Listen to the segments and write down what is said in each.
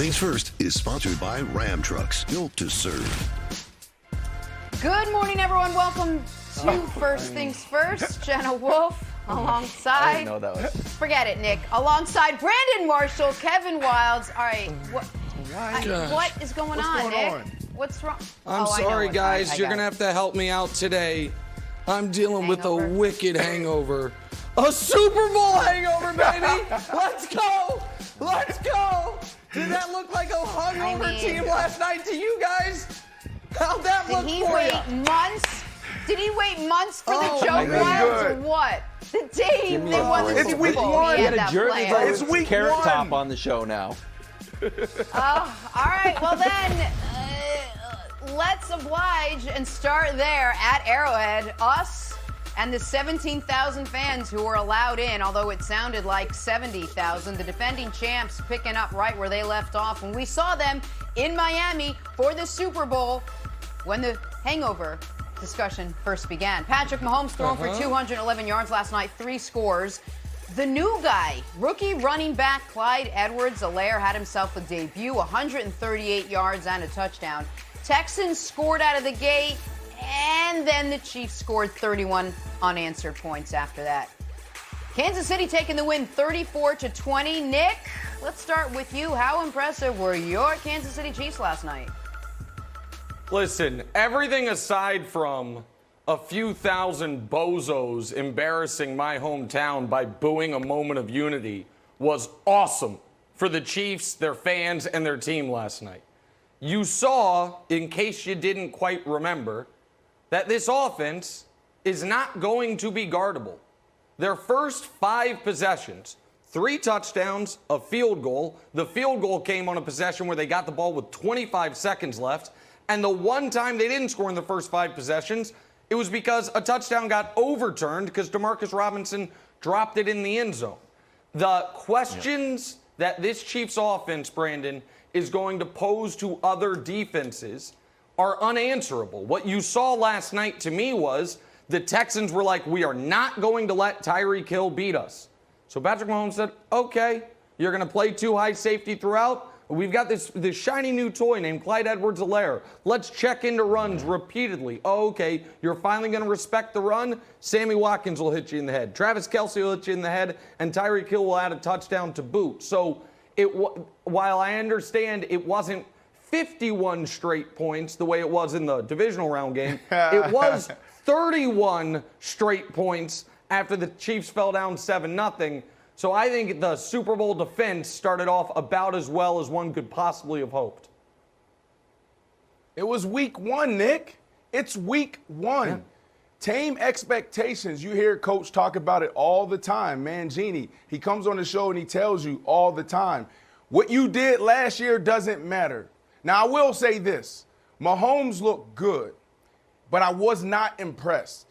Things First is sponsored by Ram Trucks, built to serve. Good morning, everyone. Welcome to First Things First. Jenna Wolfe alongside. I didn't know that was. Forget it, Nick. Alongside Brandon Marshall, Kevin Wilds. All right. What is going on, Nick? What's wrong? I'm sorry, guys. You're going to have to help me out today. I'm dealing with a wicked hangover. A Super Bowl hangover, baby! Let's go! Let's go! Did that look like a hungover team last night to you guys? How'd that look for you? Did he wait months for the joke, Wilds, or what? The day they won the Super Bowl. He had a jersey, It's week Carrot one. Top on the show now. All right. Well, then, let's oblige and start there at Arrowhead. Us and the 17,000 fans who were allowed in, although it sounded like 70,000. The defending champs picking up right where they left off when we saw them in Miami for the Super Bowl when the hangover discussion first began. Patrick Mahomes thrown for 211 yards last night, 3 scores. The new guy, rookie running back Clyde Edwards-Helaire, had himself a debut, 138 yards and a touchdown. Texans scored out of the gate, and then the Chiefs scored 31 unanswered points after that. Kansas City taking the win 34-20. Nick, let's start with you. How impressive were your Kansas City Chiefs last night? Listen, everything aside from a few thousand bozos embarrassing my hometown by booing a moment of unity was awesome for the Chiefs, their fans, and their team last night. You saw, in case you didn't quite remember, that this offense is not going to be guardable. Their first 5 possessions, 3 touchdowns, a field goal. The field goal came on a possession where they got the ball with 25 seconds left. And the one time they didn't score in the first 5 possessions, it was because a touchdown got overturned because Demarcus Robinson dropped it in the end zone. The questions that this Chiefs offense, Brandon, is going to pose to other defenses are unanswerable. What you saw last night to me was the Texans were like, we are not going to let Tyreek Hill beat us. So Patrick Mahomes said, okay, you're going to play 2 high safety throughout. We've got this shiny new toy named Clyde Edwards-Helaire. Let's check into runs repeatedly. Oh, okay, you're finally going to respect the run. Sammy Watkins will hit you in the head. Travis Kelce will hit you in the head, and Tyreek Hill will add a touchdown to boot. So while I understand it wasn't 51 straight points the way it was in the divisional round game, it was 31 straight points after the Chiefs fell down 7-0. So I think the Super Bowl defense started off about as well as one could possibly have hoped. It was week 1, Nick. It's week 1. Yeah. Tame expectations. You hear Coach talk about it all the time. Mangini, he comes on the show and he tells you all the time, what you did last year doesn't matter. Now, I will say this. Mahomes looked good, but I was not impressed.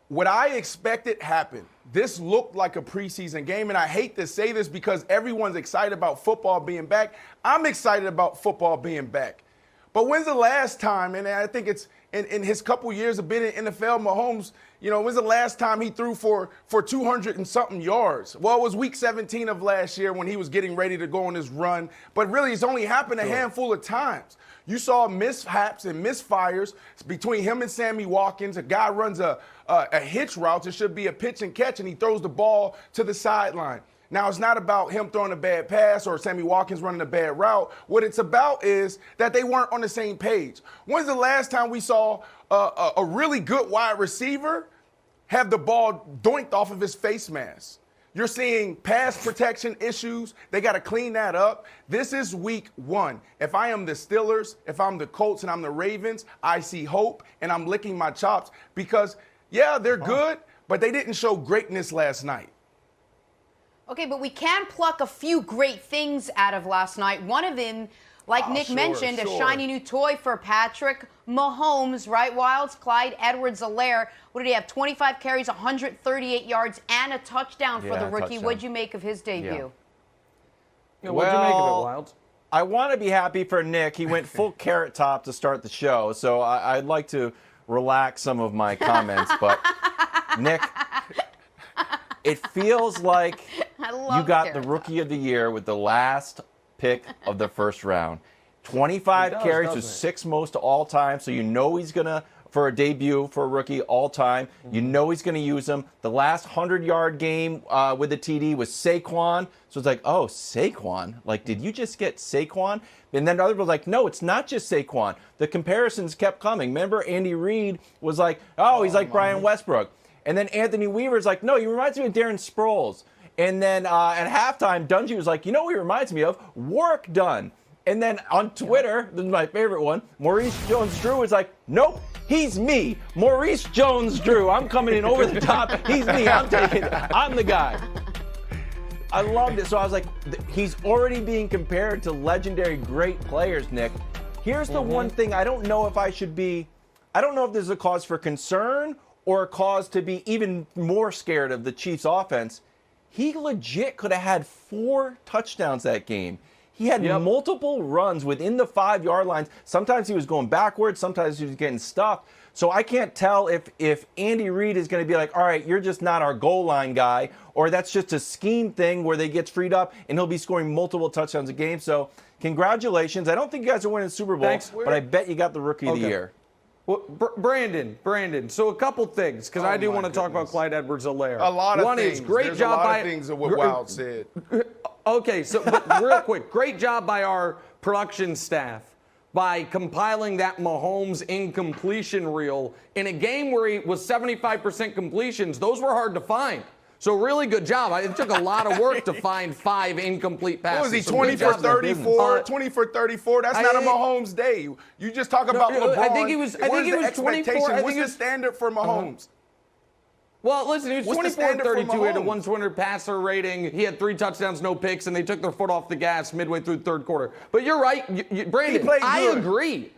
What I expected happened. This looked like a preseason game, and I hate to say this because everyone's excited about football being back. I'm excited about football being back. But when's the last time, and I think it's in his couple years of being in NFL, Mahomes, when's the last time he threw for 200 and something yards? Well, it was week 17 of last year when he was getting ready to go on his run. But really, it's only happened a handful of times. You saw mishaps and misfires between him and Sammy Watkins. A guy runs a hitch route. It should be a pitch and catch, and he throws the ball to the sideline. Now, it's not about him throwing a bad pass or Sammy Watkins running a bad route. What it's about is that they weren't on the same page. When's the last time we saw a really good wide receiver have the ball doinked off of his face mask? You're seeing pass protection issues. They got to clean that up. This is week 1. If I am the Steelers, if I'm the Colts and I'm the Ravens, I see hope and I'm licking my chops because, yeah, they're good, but they didn't show greatness last night. Okay, but we can pluck a few great things out of last night. One of them, like Nick mentioned, a shiny new toy for Patrick Mahomes, right, Wilds? Clyde Edwards-Helaire. What did he have? 25 carries, 138 yards, and a touchdown for the rookie. What'd you make of his debut? Yeah. What'd you make of it, Wilds? I want to be happy for Nick. He went full Carrot Top to start the show, so I'd like to relax some of my comments. But, Nick, it feels like you got the Rookie of the Year with the last pick of the first round. 25 carries was 6th most to all time, so you know he's going to, for a debut for a rookie all time, you know he's going to use him. The last 100-yard game with the TD was Saquon. So it's like, oh, Saquon? Like, did you just get Saquon? And then other people were like, no, it's not just Saquon. The comparisons kept coming. Remember, Andy Reid was like, oh, he's like Brian Westbrook. And then Anthony Weaver's like, no, he reminds me of Darren Sproles. And then at halftime, Dungy was like, you know what he reminds me of? Work done. And then on Twitter, this is my favorite one, Maurice Jones-Drew is like, nope, he's me. Maurice Jones-Drew. I'm coming in over the top. He's me. I'm taking it. I'm the guy. I loved it. So I was like, he's already being compared to legendary great players, Nick. Here's the one thing I don't know if I should be, I don't know if there's a cause for concern or a cause to be even more scared of the Chiefs offense. He legit could have had 4 touchdowns that game. He had multiple runs within the 5-yard lines. Sometimes he was going backwards. Sometimes he was getting stuffed. So I can't tell if Andy Reid is going to be like, all right, you're just not our goal line guy, or that's just a scheme thing where they get freed up and he'll be scoring multiple touchdowns a game. So congratulations. I don't think you guys are winning the Super Bowl, but I bet you got the Rookie of the Year. Well, Brandon, so a couple things, because I do want to talk about Clyde Edwards-Helaire. A lot of One things. is great There's job a lot by of things of what Wild said. Okay, so but real quick, great job by our production staff by compiling that Mahomes incompletion reel in a game where he was 75% completions. Those were hard to find. So really good job. It took a lot of work to find 5 incomplete passes. What was he, 20 for 34? 20 for 34? That's not a Mahomes day. You just talk about LeBron. I think he was 24. What's the standard for Mahomes? Well, listen, he was 24-32. He had a 120 passer rating. He had 3 touchdowns, no picks, and they took their foot off the gas midway through the third quarter. But you're right, Brandon, I agree.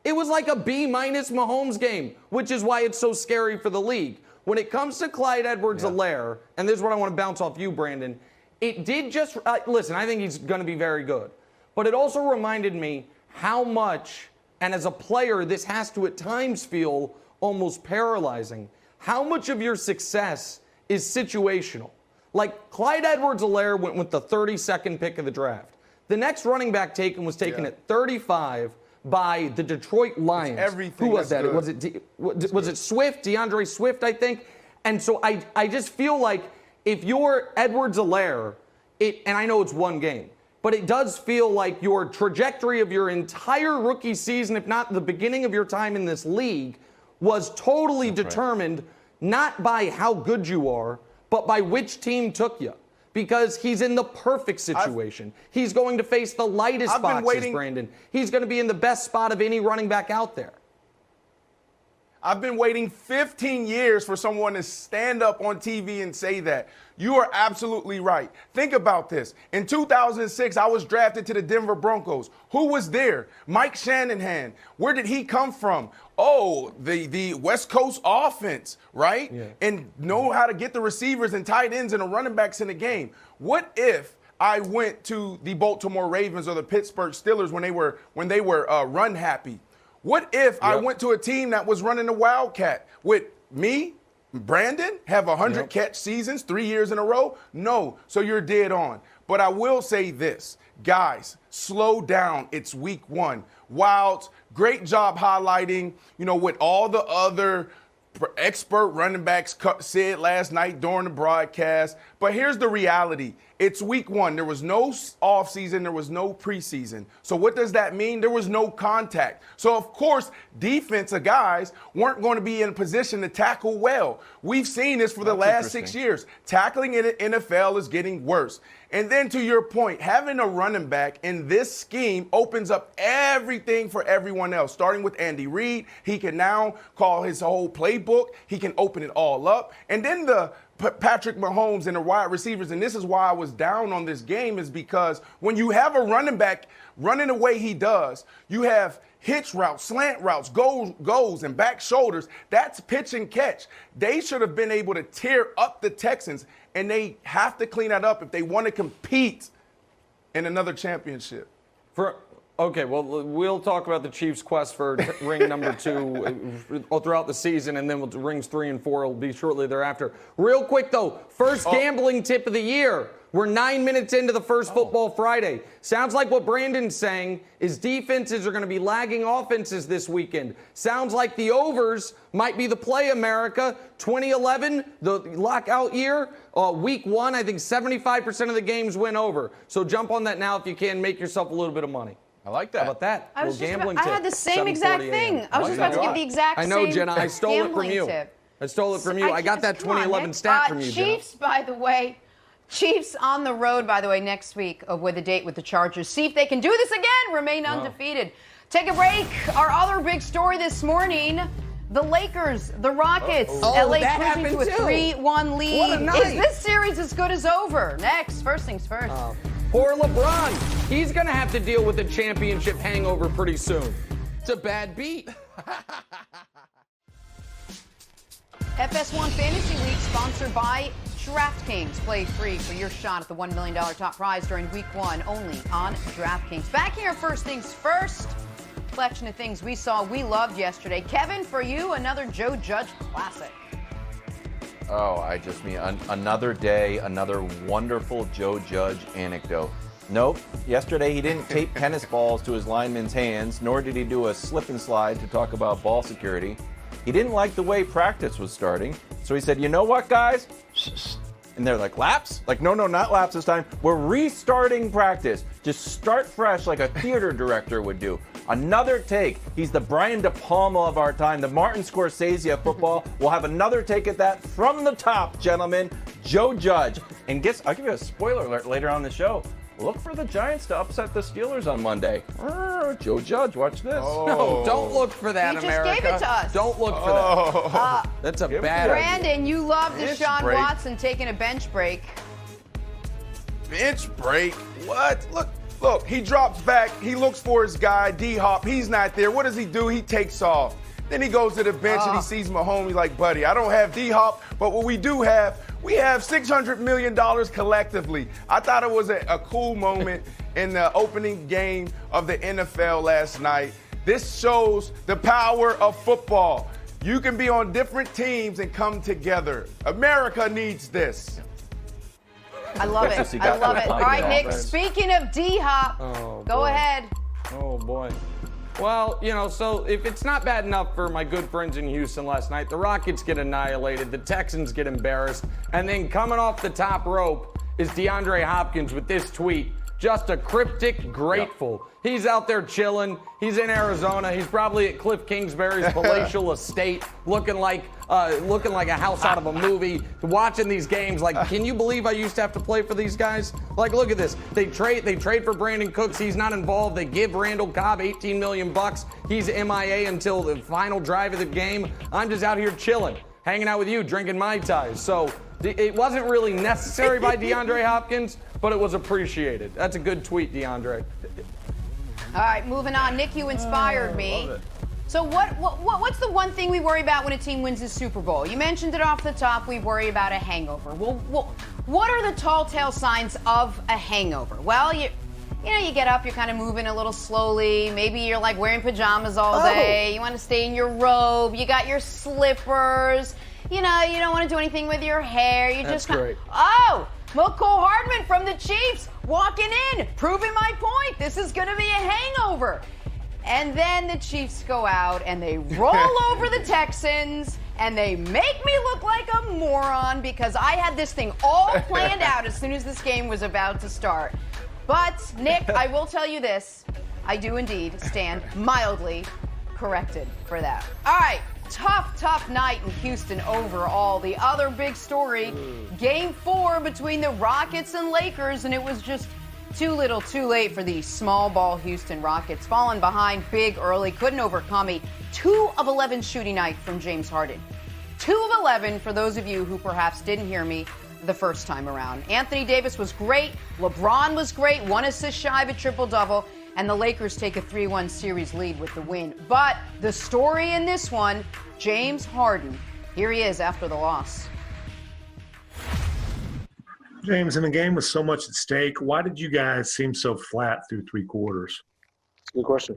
It was like a B-minus Mahomes game, which is why it's so scary for the league. When it comes to Clyde Edwards-Helaire, and this is what I want to bounce off you, Brandon, it did just listen, I think he's going to be very good. But it also reminded me how much, and as a player, this has to at times feel almost paralyzing, how much of your success is situational. Like Clyde Edwards-Helaire went with the 32nd pick of the draft. The next running back taken was taken at 35 by the Detroit Lions. Everything. Who was that? Was it Swift, DeAndre Swift, I think? And so I just feel like if you're Edwards-Helaire, and I know it's one game, but it does feel like your trajectory of your entire rookie season, if not the beginning of your time in this league, was totally determined not by how good you are, but by which team took you. Because he's in the perfect situation. He's going to face the lightest boxes, Brandon. He's going to be in the best spot of any running back out there. I've been waiting 15 years for someone to stand up on TV and say that. You are absolutely right. Think about this. In 2006, I was drafted to the Denver Broncos. Who was there? Mike Shanahan. Where did he come from? Oh, the West Coast offense, right? Yeah. And know how to get the receivers and tight ends and the running backs in the game. What if I went to the Baltimore Ravens or the Pittsburgh Steelers when they were run happy? What if I went to a team that was running the Wildcat with me, Brandon, have 100 catch seasons 3 years in a row? No, so you're dead on. But I will say this, guys, slow down. It's week 1. Wilds, great job highlighting, what all the other expert running backs said last night during the broadcast. But here's the reality. It's week 1. There was no offseason. There was no preseason. So what does that mean? There was no contact. So, of course, defensive guys weren't going to be in a position to tackle well. We've seen this for the last 6 years. Tackling in the NFL is getting worse. And then to your point, having a running back in this scheme opens up everything for everyone else, starting with Andy Reid. He can now call his whole playbook. He can open it all up. And then the Patrick Mahomes and the wide receivers, and this is why I was down on this game, is because when you have a running back running the way he does, you have hitch routes, slant routes, goals, and back shoulders. That's pitch and catch. They should have been able to tear up the Texans, and they have to clean that up if they want to compete in another championship. Okay, well, we'll talk about the Chiefs' quest for ring number 2 throughout the season, and then rings 3 and 4 will be shortly thereafter. Real quick, though, first gambling tip of the year. We're 9 minutes into the first Football Friday. Sounds like what Brandon's saying is defenses are going to be lagging offenses this weekend. Sounds like the overs might be the play, America. 2011, the lockout year, week 1, I think 75% of the games went over. So jump on that now if you can. Make yourself a little bit of money. I like that. How about that? I was gambling I tip. had the same exact 7:40 thing. a.m. I was just about to give the exact I same know, Jenna. I stole it from gambling you. tip. I stole it from you. I got that Come on, 2011 Nick. stat from you, Jenna. Chiefs, by the way. Chiefs on the road, by the way, next week with a date with the Chargers. See if they can do this again. Remain undefeated. Take a break. Our other big story this morning. The Lakers, the Rockets, LA cruising to a 3-1 lead. What a night. Is this series as good as over? Next, first things first. Poor LeBron. He's going to have to deal with a championship hangover pretty soon. It's a bad beat. FS1 Fantasy League sponsored by DraftKings. Play free for your shot at the $1 million top prize during week 1 only on DraftKings. Back here, first things first. Collection of things we saw, we loved yesterday. Kevin, for you, another Joe Judge classic. Oh, I just mean another day, another wonderful Joe Judge anecdote. Nope, yesterday he didn't tape tennis balls to his linemen's hands, nor did he do a slip and slide to talk about ball security. He didn't like the way practice was starting, so he said, you know what, guys? And they're like, laps? Like, no, not laps this time. We're restarting practice. Just start fresh like a theater director would do. Another take. He's the Brian De Palma of our time, the Martin Scorsese of football. We'll have another take at that from the top, gentlemen. Joe Judge. And guess, I'll give you a spoiler alert later on the show. Look for the Giants to upset the Steelers on Monday. Joe Judge, watch this. No, don't look for that, You just America. gave it to us. Don't look for that. That's a bad idea. Brandon, you love Bench Deshaun break. Watson taking a bench break. Bench break? What? Look, he drops back. He looks for his guy, D-Hop. He's not there. What does he do? He takes off. Then he goes to the bench and he sees Mahomes. He's like, buddy, I don't have D-Hop, but what we do have, we have $600 million collectively. I thought it was a cool moment in the opening game of the NFL last night. This shows the power of football. You can be on different teams and come together. America needs this. I love it. Just you I got love the it. All podcast. right, Nick, speaking of D-Hop, go boy. ahead. Oh, boy. Well, so if it's not bad enough for my good friends in Houston last night, the Rockets get annihilated, the Texans get embarrassed, and then coming off the top rope is DeAndre Hopkins with this tweet. Just a cryptic grateful. He's out there chilling. He's in Arizona. He's probably at Cliff Kingsbury's palatial estate, looking like a house out of a movie, watching these games. Like, can you believe I used to have to play for these guys? Like, look at this. They trade for Brandon Cooks. He's not involved. They give Randall Cobb $18 million. He's MIA until the final drive of the game. I'm just out here chilling, hanging out with you, drinking Mai Tais. So it wasn't really necessary by DeAndre Hopkins, but it was appreciated. That's a good tweet, DeAndre. All right, moving on. Nick, you inspired me. So what's the one thing we worry about when a team wins the Super Bowl? You mentioned it off the top. We worry about a hangover. Well, what are the tall tale signs of a hangover? Well, you get up, you're kind of moving a little slowly. Maybe you're like wearing pajamas all day. You want to stay in your robe. You got your slippers. You don't want to do anything with your hair. You That's just great. McCall Hardman from the Chiefs walking in, proving my point. This is going to be a hangover. And then the Chiefs go out and they roll over the Texans and they make me look like a moron because I had this thing all planned out as soon as this game was about to start. But, Nick, I will tell you this. I do indeed stand mildly corrected for that. All right. Tough night in Houston overall. The other big story, Game 4 between the Rockets and Lakers, and it was just too little too late for the small ball Houston Rockets. Falling behind big early, couldn't overcome a 2 of 11 shooting night from James Harden. 2 of 11 for those of you who perhaps didn't hear me the first time around. Anthony Davis was great. LeBron was great. 1 assist shy of a triple-double. And the Lakers take a 3-1 series lead with the win. But the story in this one, James Harden. Here he is after the loss. James, in a game with so much at stake, why did you guys seem so flat through 3 quarters? Good question.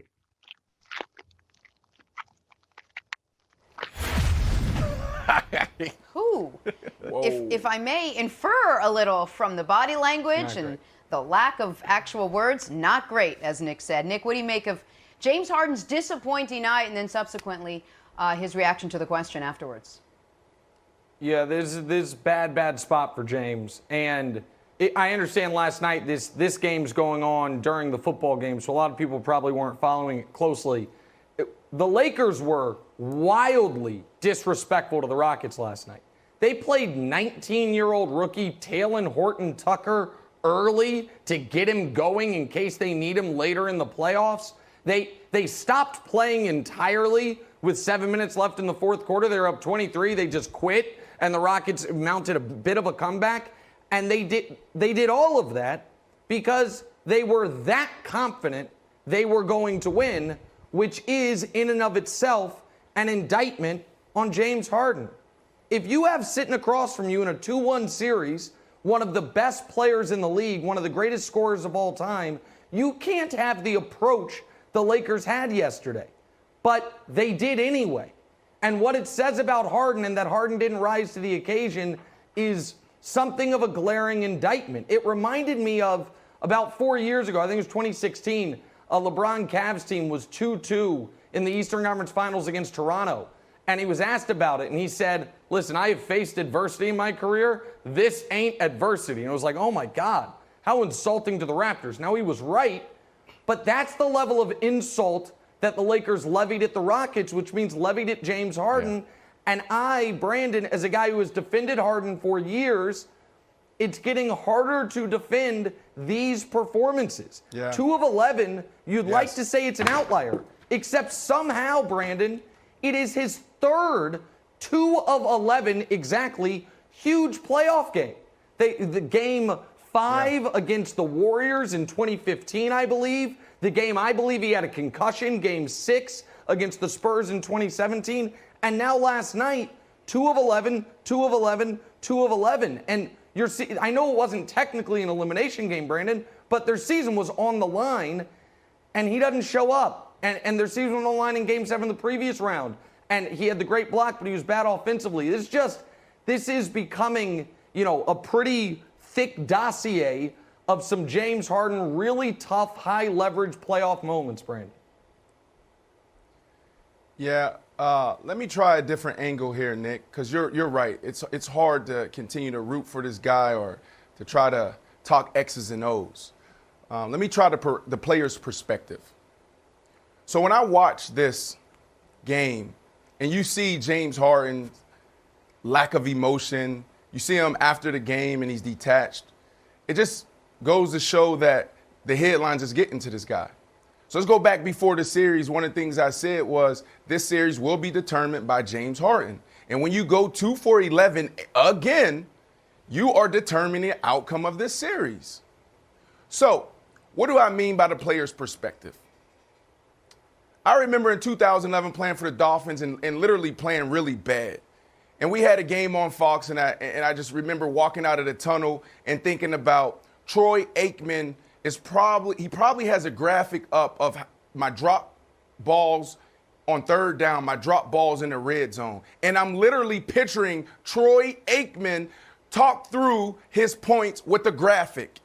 Who? If I may infer a little from the body language and the lack of actual words, not great, as Nick said. Nick, what do you make of James Harden's disappointing night and then subsequently his reaction to the question afterwards? Yeah, this bad spot for James. And I understand last night this game's going on during the football game, so a lot of people probably weren't following it closely. The Lakers were wildly disrespectful to the Rockets last night. They played 19-year-old rookie Talen Horton-Tucker early to get him going in case they need him later in the playoffs. They stopped playing entirely with 7 minutes left in the fourth quarter. They were up 23. They just quit, and the Rockets mounted a bit of a comeback. And they did all of that because they were that confident they were going to win, which is in and of itself an indictment on James Harden. If you have sitting across from you in a 2-1 series one of the best players in the league, one of the greatest scorers of all time, you can't have the approach the Lakers had yesterday. But they did anyway. And what it says about Harden and that Harden didn't rise to the occasion is something of a glaring indictment. It reminded me of about 4 years ago, I think it was 2016, a LeBron Cavs team was 2-2 in the Eastern Conference Finals against Toronto. And he was asked about it, and he said, listen, I have faced adversity in my career. This ain't adversity. And it was like, oh, my God, how insulting to the Raptors. Now, he was right, but that's the level of insult that the Lakers levied at the Rockets, which means levied at James Harden. Yeah. And I, Brandon, as a guy who has defended Harden for years, it's getting harder to defend these performances. Yeah. 2 of 11, you'd like to say it's an outlier, except somehow, Brandon, it is his third 2 of 11 exactly huge playoff game. The game 5 against the Warriors in 2015, I believe. The game I believe he had a concussion, game 6 against the Spurs in 2017. And now last night, 2 of 11, 2 of 11, 2 of 11. And I know it wasn't technically an elimination game, Brandon, but their season was on the line, and he doesn't show up. And their season was on the line in game 7 the previous round. And he had the great block, but he was bad offensively. This is becoming, a pretty thick dossier of some James Harden really tough, high-leverage playoff moments, Brandon. Yeah, let me try a different angle here, Nick, because you're right. It's hard to continue to root for this guy or to try to talk X's and O's. Let me try the player's perspective. So when I watch this game and you see James Harden's lack of emotion, you see him after the game and he's detached, it just goes to show that the headlines is getting to this guy. So let's go back before the series. One of the things I said was this series will be determined by James Harden. And when you go 2 for 11 again, you are determining the outcome of this series. So what do I mean by the player's perspective? I remember in 2011 playing for the Dolphins and literally playing really bad. And we had a game on Fox, and I just remember walking out of the tunnel and thinking about Troy Aikman he probably has a graphic up of my drop balls on third down, my drop balls in the red zone. And I'm literally picturing Troy Aikman talk through his points with the graphic.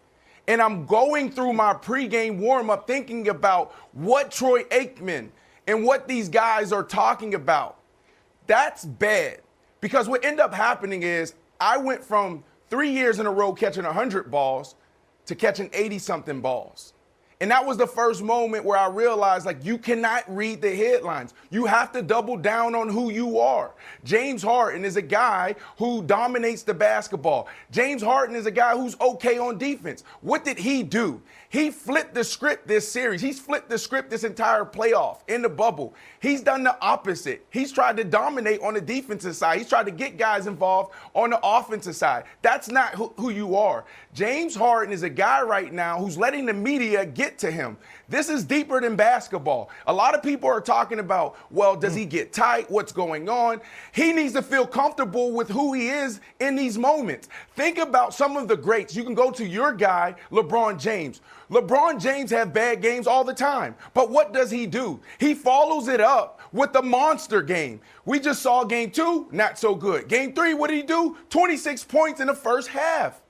And I'm going through my pregame warm-up thinking about what Troy Aikman and what these guys are talking about. That's bad. Because what ended up happening is I went from 3 years in a row catching 100 balls to catching 80-something balls. And that was the first moment where I realized, you cannot read the headlines. You have to double down on who you are. James Harden is a guy who dominates the basketball. James Harden is a guy who's okay on defense. What did he do? He flipped the script this series. He's flipped the script this entire playoff in the bubble. He's done the opposite. He's tried to dominate on the defensive side. He's tried to get guys involved on the offensive side. That's not who you are. James Harden is a guy right now who's letting the media get get to him. This is deeper than basketball. A lot of people are talking about, well, does he get tight? What's going on? He needs to feel comfortable with who he is in these moments. Think about some of the greats. You can go to your guy, LeBron James. LeBron James has bad games all the time. But what does he do? He follows it up with the monster game. We just saw game 2, not so good. Game 3, what did he do? 26 points in the first half.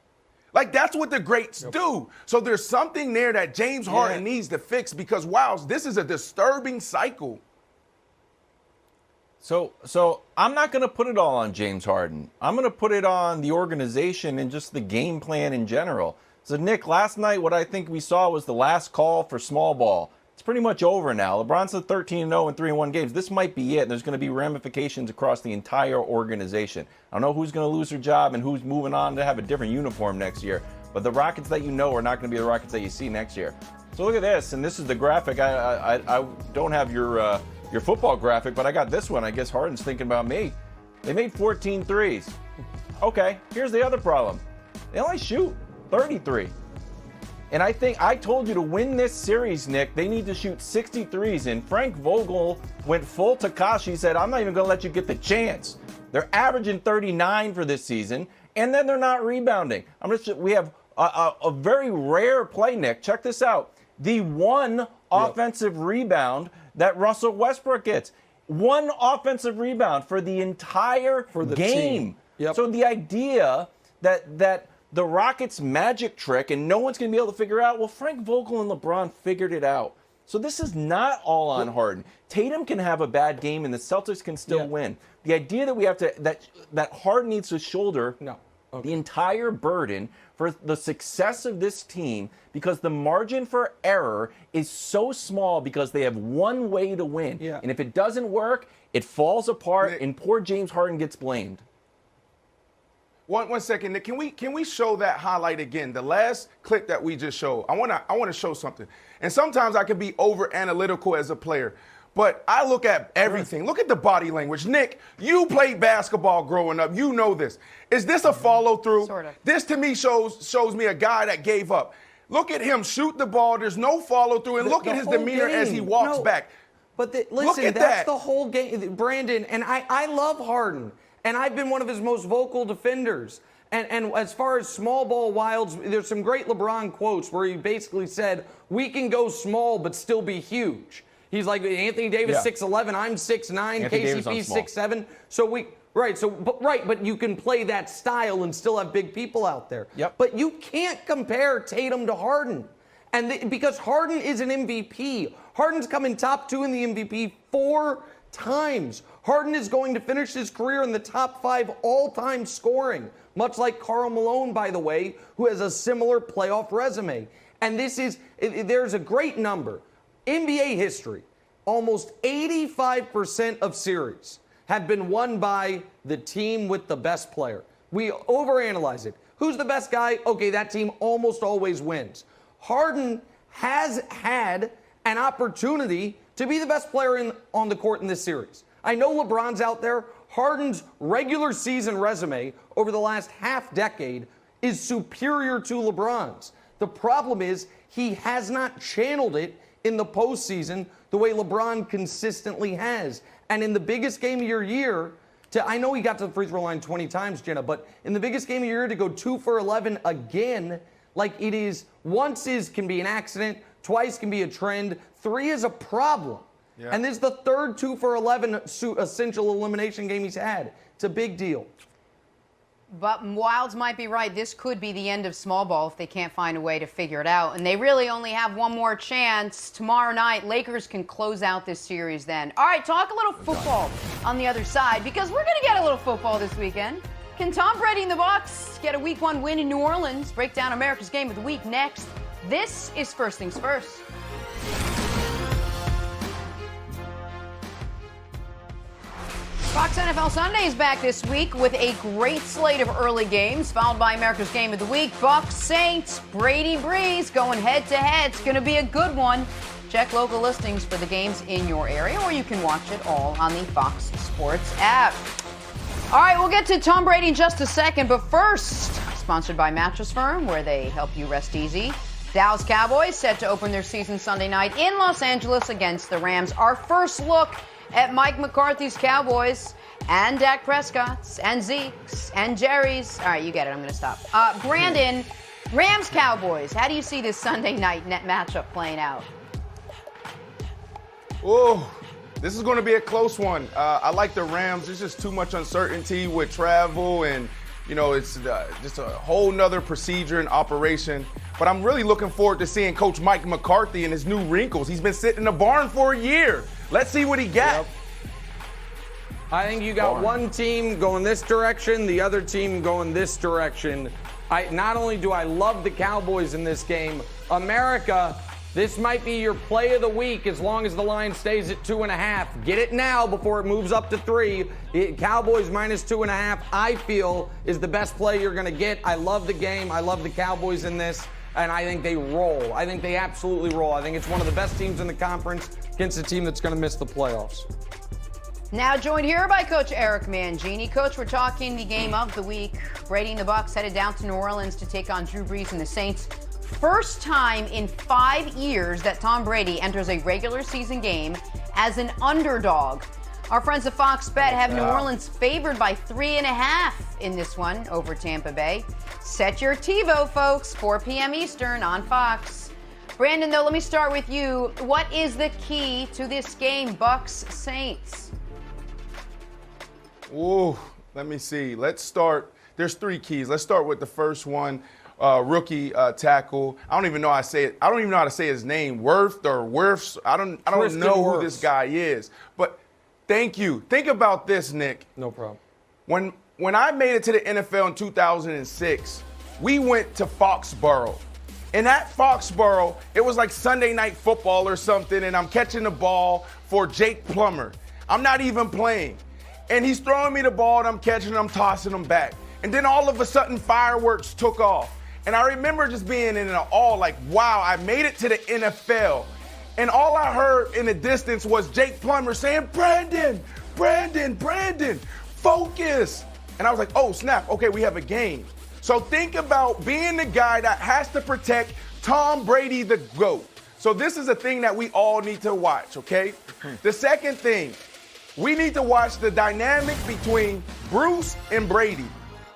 Like, that's what the greats do. So there's something there that James Harden needs to fix because, wow, this is a disturbing cycle. So I'm not going to put it all on James Harden. I'm going to put it on the organization and just the game plan in general. So, Nick, last night what I think we saw was the last call for small ball. It's pretty much over now. LeBron's at 13-0 in 3-1 games. This might be it. There's going to be ramifications across the entire organization. I don't know who's going to lose their job and who's moving on to have a different uniform next year. But the Rockets that you know are not going to be the Rockets that you see next year. So look at this, and this is the graphic. I don't have your football graphic, but I got this one. I guess Harden's thinking about me. They made 14 threes. Okay, here's the other problem. They only shoot 33. And I think I told you to win this series, Nick, they need to shoot 63s. And Frank Vogel went full Takashi, said, I'm not even going to let you get the chance. They're averaging 39 for this season, and then they're not rebounding. We have a very rare play, Nick. Check this out. The one offensive rebound that Russell Westbrook gets. One offensive rebound for the entire game. Yep. So the idea that the Rockets' magic trick, and no one's going to be able to figure out, well, Frank Vogel and LeBron figured it out. So this is not all on Harden. Tatum can have a bad game, and the Celtics can still win. The idea that we have to that Harden needs to shoulder the entire burden for the success of this team because the margin for error is so small because they have one way to win. Yeah. And if it doesn't work, it falls apart, and poor James Harden gets blamed. One second, Nick. Can we show that highlight again? The last clip that we just showed. I wanna show something. And sometimes I can be over analytical as a player, but I look at everything. Look at the body language. Nick, you played basketball growing up. You know this. Is this a follow through? Sort of. This to me shows me a guy that gave up. Look at him shoot the ball. There's no follow through, and look at his demeanor as he walks back. But listen, that's the whole game, Brandon. And I love Harden. And I've been one of his most vocal defenders. And as far as small ball wilds, there's some great LeBron quotes where he basically said, we can go small but still be huge. He's like, Anthony Davis 6'11", I'm 6'9", KCP 6'7". But you can play that style and still have big people out there. Yep. But you can't compare Tatum to Harden. Because Harden is an MVP. Harden's come in top 2 in the MVP 4 times. Harden is going to finish his career in the top 5 all-time scoring, much like Karl Malone, by the way, who has a similar playoff resume. And there's a great number. NBA history, almost 85% of series have been won by the team with the best player. We overanalyze it. Who's the best guy? Okay, that team almost always wins. Harden has had an opportunity to be the best player on the court in this series. I know LeBron's out there. Harden's regular season resume over the last half decade is superior to LeBron's. The problem is he has not channeled it in the postseason the way LeBron consistently has. And in the biggest game of your year, I know he got to the free throw line 20 times, Jenna, but in the biggest game of your year to go 2 for 11 again, like it is, once can be an accident, twice can be a trend, 3 is a problem. Yeah. And this is the third 2 for 11 essential elimination game he's had. It's a big deal. But Wilds might be right. This could be the end of small ball if they can't find a way to figure it out. And they really only have one more chance. Tomorrow night, Lakers can close out this series then. All right, talk a little football on the other side because we're going to get a little football this weekend. Can Tom Brady and the Bucs get a Week 1 win in New Orleans? Break down America's Game of the Week next. This is First Things First. Fox NFL Sunday is back this week with a great slate of early games, followed by America's Game of the Week. Bucs, Saints, Brady, Breeze going head-to-head. It's going to be a good one. Check local listings for the games in your area, or you can watch it all on the Fox Sports app. All right, we'll get to Tom Brady in just a second, but first, sponsored by Mattress Firm, where they help you rest easy. Dallas Cowboys set to open their season Sunday night in Los Angeles against the Rams. Our first look at Mike McCarthy's Cowboys and Dak Prescott's and Zeke's and Jerry's. All right, you get it. I'm going to stop. Brandon, Rams Cowboys. How do you see this Sunday night net matchup playing out? Oh, this is going to be a close one. I like the Rams. There's just too much uncertainty with travel and, it's just a whole nother procedure and operation. But I'm really looking forward to seeing Coach Mike McCarthy and his new wrinkles. He's been sitting in the barn for a year. Let's see what he got. Yep. I think you got one team going this direction, the other team going this direction. Not only do I love the Cowboys in this game, America, this might be your play of the week as long as the line stays at 2.5. Get it now before it moves up to 3. Cowboys minus 2.5, I feel, is the best play you're going to get. I love the game. I love the Cowboys in this, and I think they roll. I think they absolutely roll. I think it's one of the best teams in the conference against a team that's going to miss the playoffs. Now joined here by Coach Eric Mangini. Coach, we're talking the game of the week. Brady and the Bucs headed down to New Orleans to take on Drew Brees and the Saints. First time in 5 years that Tom Brady enters a regular season game as an underdog. Our friends at Fox Bet have New Orleans favored by 3.5 in this one over Tampa Bay. Set your TiVo, folks, 4 p.m. Eastern on Fox. Brandon, though, let me start with you. What is the key to this game, Bucs Saints? Ooh, let me see. Let's start. There's 3 keys. Let's start with the first one. Rookie tackle. I don't even know how to say it. I don't even know how to say his name. Worth or Wirfs. I don't know who this guy is. But thank you. Think about this, Nick. No problem. When I made it to the NFL in 2006, we went to Foxborough. And at Foxborough, it was like Sunday Night Football or something, and I'm catching the ball for Jake Plummer. I'm not even playing. And he's throwing me the ball, and I'm catching it, I'm tossing him back. And then all of a sudden, fireworks took off. And I remember just being in awe, like, wow, I made it to the NFL. And all I heard in the distance was Jake Plummer saying, Brandon, focus. And I was like, oh, snap, okay, we have a game. So think about being the guy that has to protect Tom Brady, the GOAT. So this is a thing that we all need to watch, okay? The second thing, we need to watch the dynamic between Bruce and Brady.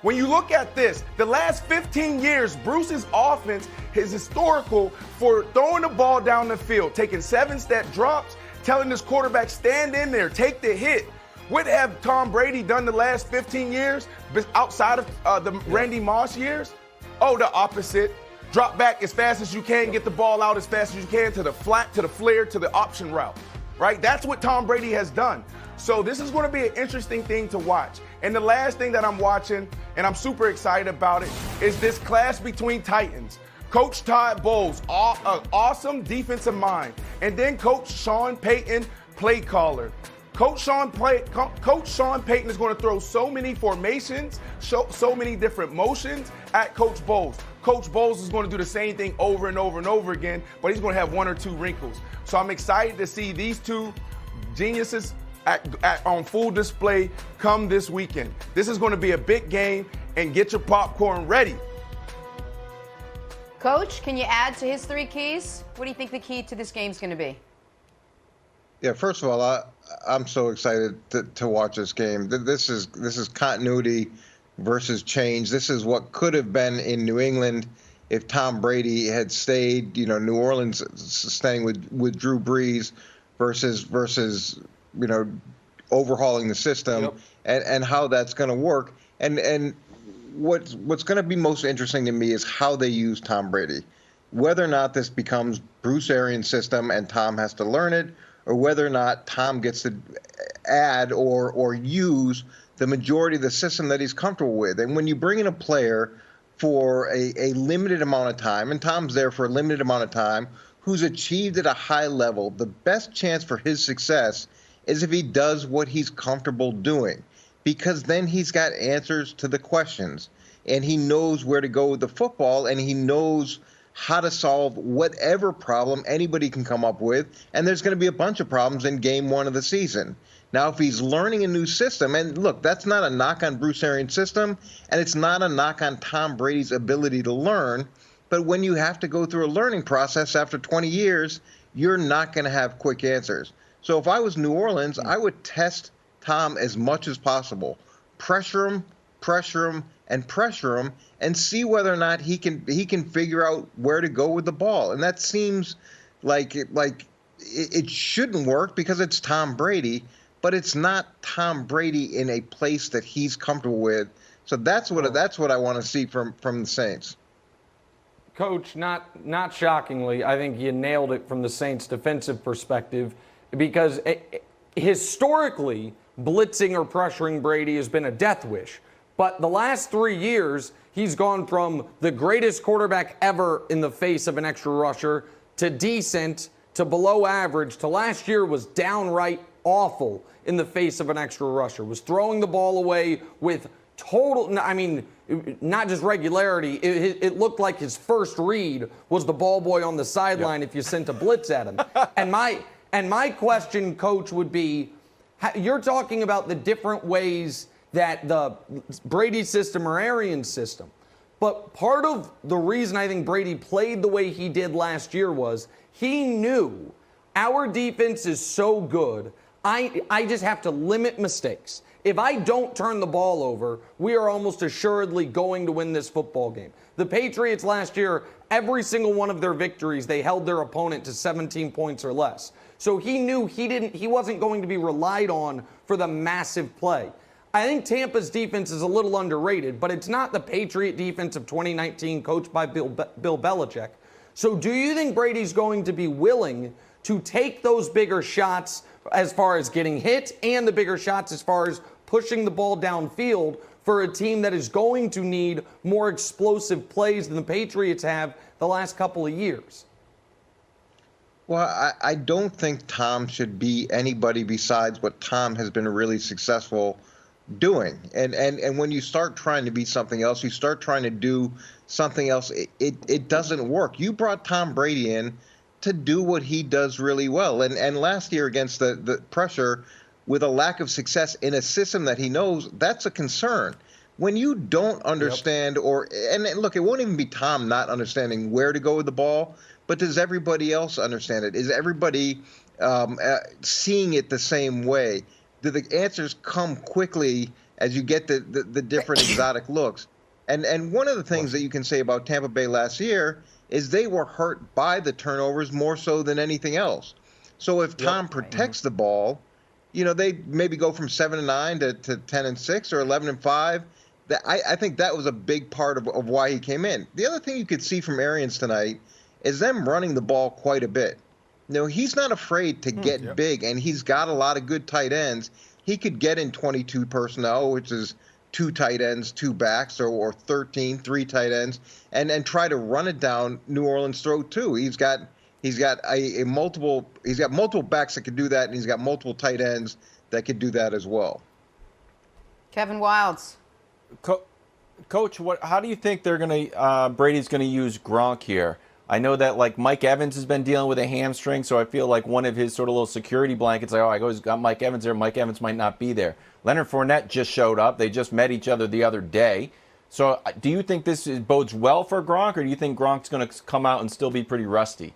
When you look at this, the last 15 years, Bruce's offense is historical for throwing the ball down the field, taking 7-step drops, telling his quarterback, stand in there, take the hit. What have Tom Brady done the last 15 years outside of the Randy Moss years? Oh, the opposite. Drop back as fast as you can, get the ball out as fast as you can to the flat, to the flare, to the option route, right? That's what Tom Brady has done. So this is going to be an interesting thing to watch. And the last thing that I'm watching, and I'm super excited about it, is this clash between Titans. Coach Todd Bowles, awesome defensive mind. And then Coach Sean Payton, play caller. Coach Sean Payton is going to throw so many formations, so many different motions at Coach Bowles. Coach Bowles is going to do the same thing over and over and over again, but he's going to have 1 or 2 wrinkles. So I'm excited to see these 2 geniuses on full display come this weekend. This is going to be a big game, and get your popcorn ready. Coach, can you add to his 3 keys? What do you think the key to this game is going to be? Yeah, first of all, I'm so excited to watch this game. This is continuity versus change. This is what could have been in New England if Tom Brady had stayed. New Orleans staying with Drew Brees versus overhauling the system. Yep. and how that's going to work. And what's going to be most interesting to me is how they use Tom Brady. Whether or not this becomes Bruce Arians' system and Tom has to learn it, or whether or not Tom gets to add or use the majority of the system that he's comfortable with. And when you bring in a player for a limited amount of time, and Tom's there for a limited amount of time, who's achieved at a high level, the best chance for his success is if he does what he's comfortable doing, because then he's got answers to the questions, and he knows where to go with the football, and he knows how to solve whatever problem anybody can come up with, and there's going to be a bunch of problems in game 1 of the season. Now, if he's learning a new system, and look, that's not a knock on Bruce Arians' system, and it's not a knock on Tom Brady's ability to learn, But when you have to go through a learning process after 20 years, you're not going to have quick answers. So if I was New Orleans, I would test Tom as much as possible. Pressure him, and see whether or not he can figure out where to go with the ball. And that seems like it shouldn't work because it's Tom Brady, but it's not Tom Brady in a place that he's comfortable with. So that's what I want to see from the Saints. Coach, not shockingly, I think you nailed it from the Saints' defensive perspective, because historically, blitzing or pressuring Brady has been a death wish. But the last 3 years, he's gone from the greatest quarterback ever in the face of an extra rusher to decent to below average to last year was downright awful in the face of an extra rusher, was throwing the ball away with total, I mean, not just regularity. It looked like his first read was the ball boy on the sideline if you sent a blitz at him. And my question, Coach, would be, you're talking about the different ways that the Brady system or Arians system. But part of the reason I think Brady played the way he did last year was he knew our defense is so good, I just have to limit mistakes. If I don't turn the ball over, we are almost assuredly going to win this football game. The Patriots last year, every single one of their victories, they held their opponent to 17 points or less. So he knew he wasn't going to be relied on for the massive play. I think Tampa's defense is a little underrated, but it's not the Patriot defense of 2019 coached by Bill Belichick. So do you think Brady's going to be willing to take those bigger shots as far as getting hit and the bigger shots as far as pushing the ball downfield for a team that is going to need more explosive plays than the Patriots have the last couple of years? Well, I don't think Tom should be anybody besides what Tom has been really successful doing. And when you start trying to be something else, you start trying to do something else, it doesn't work. You brought Tom Brady in to do what he does really well. And last year against the pressure, with a lack of success in a system that he knows, that's a concern. When you don't understand, and look, it won't even be Tom not understanding where to go with the ball, but does everybody else understand it? Is everybody seeing it the same way? Do the answers come quickly as you get the different exotic looks? And one of the things that you can say about Tampa Bay last year is they were hurt by the turnovers more so than anything else. So if Tom protects the ball, they maybe go from 7-9 to 10-6 or 11-5. I think that was a big part of why he came in. The other thing you could see from Arians tonight is them running the ball quite a bit. He's not afraid to get big, and he's got a lot of good tight ends. He could get in 22 personnel, which is 2 tight ends, 2 backs, or 13, 3 tight ends, and try to run it down New Orleans' throat too. He's got multiple backs that could do that, and he's got multiple tight ends that could do that as well. Kevin Wildes. Coach, how do you think Brady's gonna use Gronk here? I know that Mike Evans has been dealing with a hamstring, so I feel like one of his sort of little security blankets, he's got Mike Evans there. Mike Evans might not be there. Leonard Fournette just showed up. They just met each other the other day. So do you think this bodes well for Gronk, or do you think Gronk's going to come out and still be pretty rusty?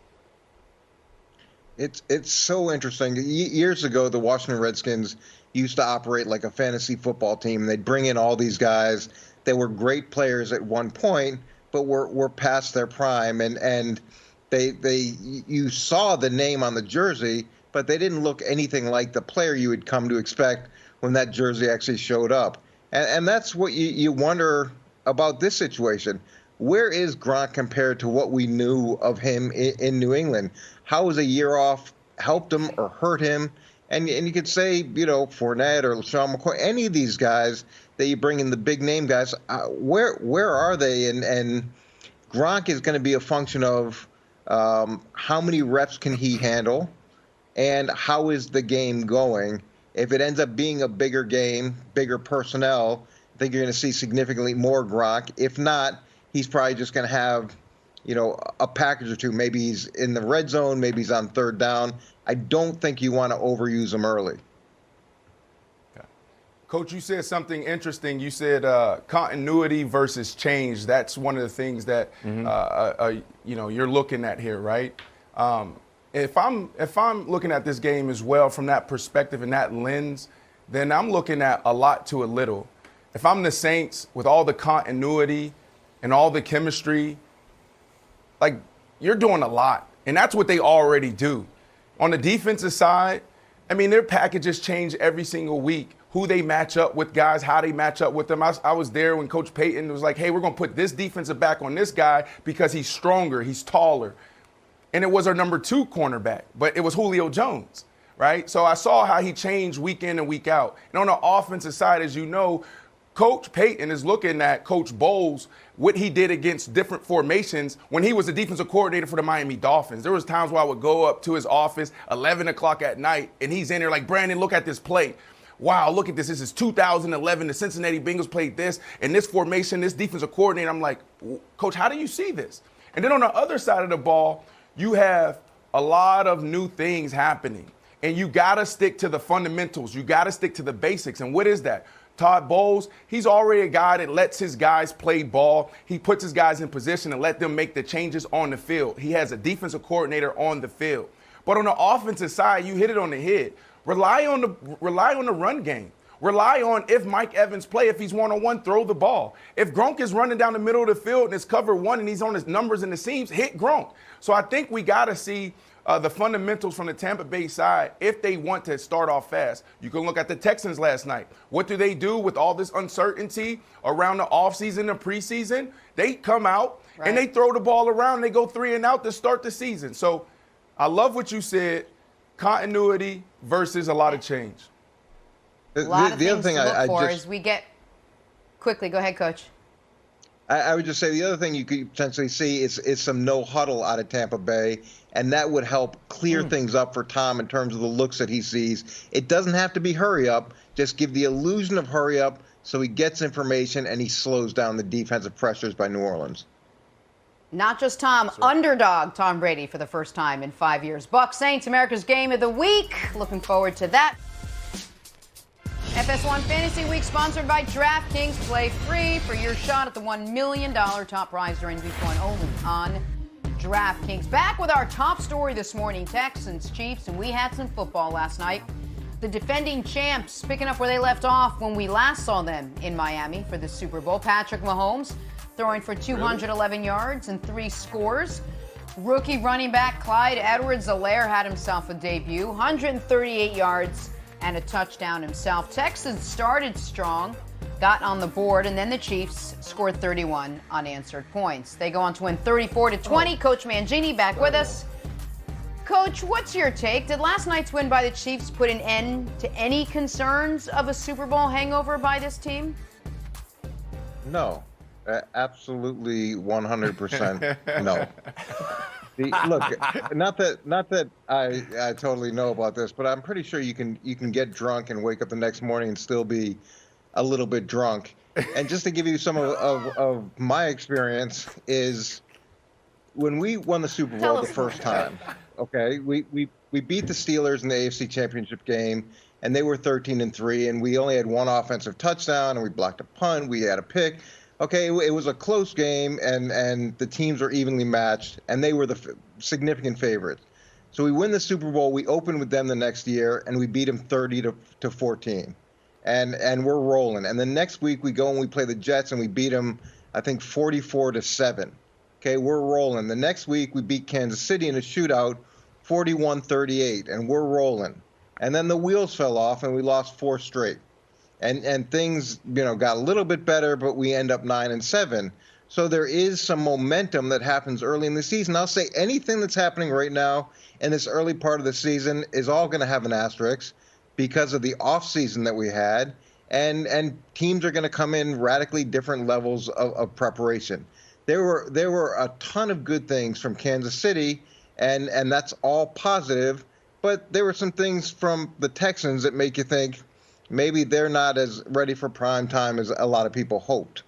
It's so interesting. Years ago, the Washington Redskins used to operate like a fantasy football team. They'd bring in all these guys that were great players at one point, but were past their prime, and you saw the name on the jersey, but they didn't look anything like the player you would come to expect when that jersey actually showed up. And that's what you wonder about this situation. Where is Gronk compared to what we knew of him in New England? How has a year off helped him or hurt him? And you could say, Fournette or LaShawn McCoy, any of these guys that you bring in, the big name guys, where are they? And Gronk is going to be a function of how many reps can he handle and how is the game going. If it ends up being a bigger game, bigger personnel, I think you're going to see significantly more Gronk. If not, he's probably just going to have, a package or two. Maybe he's in the red zone, maybe he's on third down. I don't think you want to overuse him early. Coach, you said something interesting. You said continuity versus change. That's one of the things that you're looking at here, right? If I'm looking at this game as well from that perspective and that lens, then I'm looking at a lot to a little. If I'm the Saints with all the continuity and all the chemistry, like, you're doing a lot, and that's what they already do. On the defensive side, I mean, their packages change every single week. Who they match up with guys, how they match up with them. I was there when Coach Payton was like, hey, we're going to put this defensive back on this guy because he's stronger, he's taller. And it was our number 2 cornerback, but it was Julio Jones, right? So I saw how he changed week in and week out. And on the offensive side, as you know, Coach Payton is looking at Coach Bowles, what he did against different formations when he was the defensive coordinator for the Miami Dolphins. There was times where I would go up to his office 11 o'clock at night, and he's in there like, Brandon, look at this play. Wow, look at this. This is 2011. The Cincinnati Bengals played this, and this formation, this defensive coordinator. I'm like, Coach, how do you see this? And then on the other side of the ball, you have a lot of new things happening. And you got to stick to the fundamentals. You got to stick to the basics. And what is that? Todd Bowles, he's already a guy that lets his guys play ball. He puts his guys in position and let them make the changes on the field. He has a defensive coordinator on the field. But on the offensive side, you hit it on the head. Rely on the run game. Rely on, if Mike Evans play, if he's one-on-one, throw the ball. If Gronk is running down the middle of the field and it's cover 1 and he's on his numbers and the seams, hit Gronk. So I think we got to see the fundamentals from the Tampa Bay side if they want to start off fast. You can look at the Texans last night. What do they do with all this uncertainty around the offseason and preseason? They come out and they throw the ball around and they go 3 and out to start the season. So I love what you said. Continuity versus a lot of change. A lot of things to look for as we get quickly. Go ahead, Coach. I would just say the other thing you could potentially see is some no huddle out of Tampa Bay, and that would help clear things up for Tom in terms of the looks that he sees. It doesn't have to be hurry up. Just give the illusion of hurry up so he gets information and he slows down the defensive pressures by New Orleans. Not just Tom, underdog Tom Brady for the first time in 5 years. Bucs Saints, America's Game of the Week. Looking forward to that. FS1 Fantasy Week sponsored by DraftKings. Play free for your shot at the $1 million top prize during week 1 only on DraftKings. Back with our top story this morning, Texans, Chiefs, and we had some football last night. The defending champs picking up where they left off when we last saw them in Miami for the Super Bowl. Patrick Mahomes throwing for 211 yards and 3 scores. Rookie running back Clyde Edwards-Helaire had himself a debut, 138 yards and a touchdown himself. Texans started strong, got on the board, and then the Chiefs scored 31 unanswered points. They go on to win 34-20. Coach Mangini back with us. Coach, what's your take? Did last night's win by the Chiefs put an end to any concerns of a Super Bowl hangover by this team? No. Absolutely 100% no. Look, not that I totally know about this, but I'm pretty sure you can get drunk and wake up the next morning and still be a little bit drunk. And just to give you some of my experience is when we won the Super Bowl the first time, okay, we beat the Steelers in the AFC Championship game, and they were 13-3, and we only had 1 offensive touchdown, and we blocked a punt, we had a pick. Okay, it was a close game, and the teams were evenly matched, and they were the significant favorites. So we win the Super Bowl. We open with them the next year, and we beat them 30-14, and we're rolling. And the next week we go and we play the Jets, and we beat them, I think 44-7. Okay, we're rolling. The next week we beat Kansas City in a shootout, 41-38, and we're rolling. And then the wheels fell off, and we lost 4 straight. And things, got a little bit better, but we end up 9-7. So there is some momentum that happens early in the season. I'll say anything that's happening right now in this early part of the season is all going to have an asterisk because of the offseason that we had. And teams are going to come in radically different levels of preparation. There were a ton of good things from Kansas City, and that's all positive. But there were some things from the Texans that make you think, maybe they're not as ready for prime time as a lot of people hoped.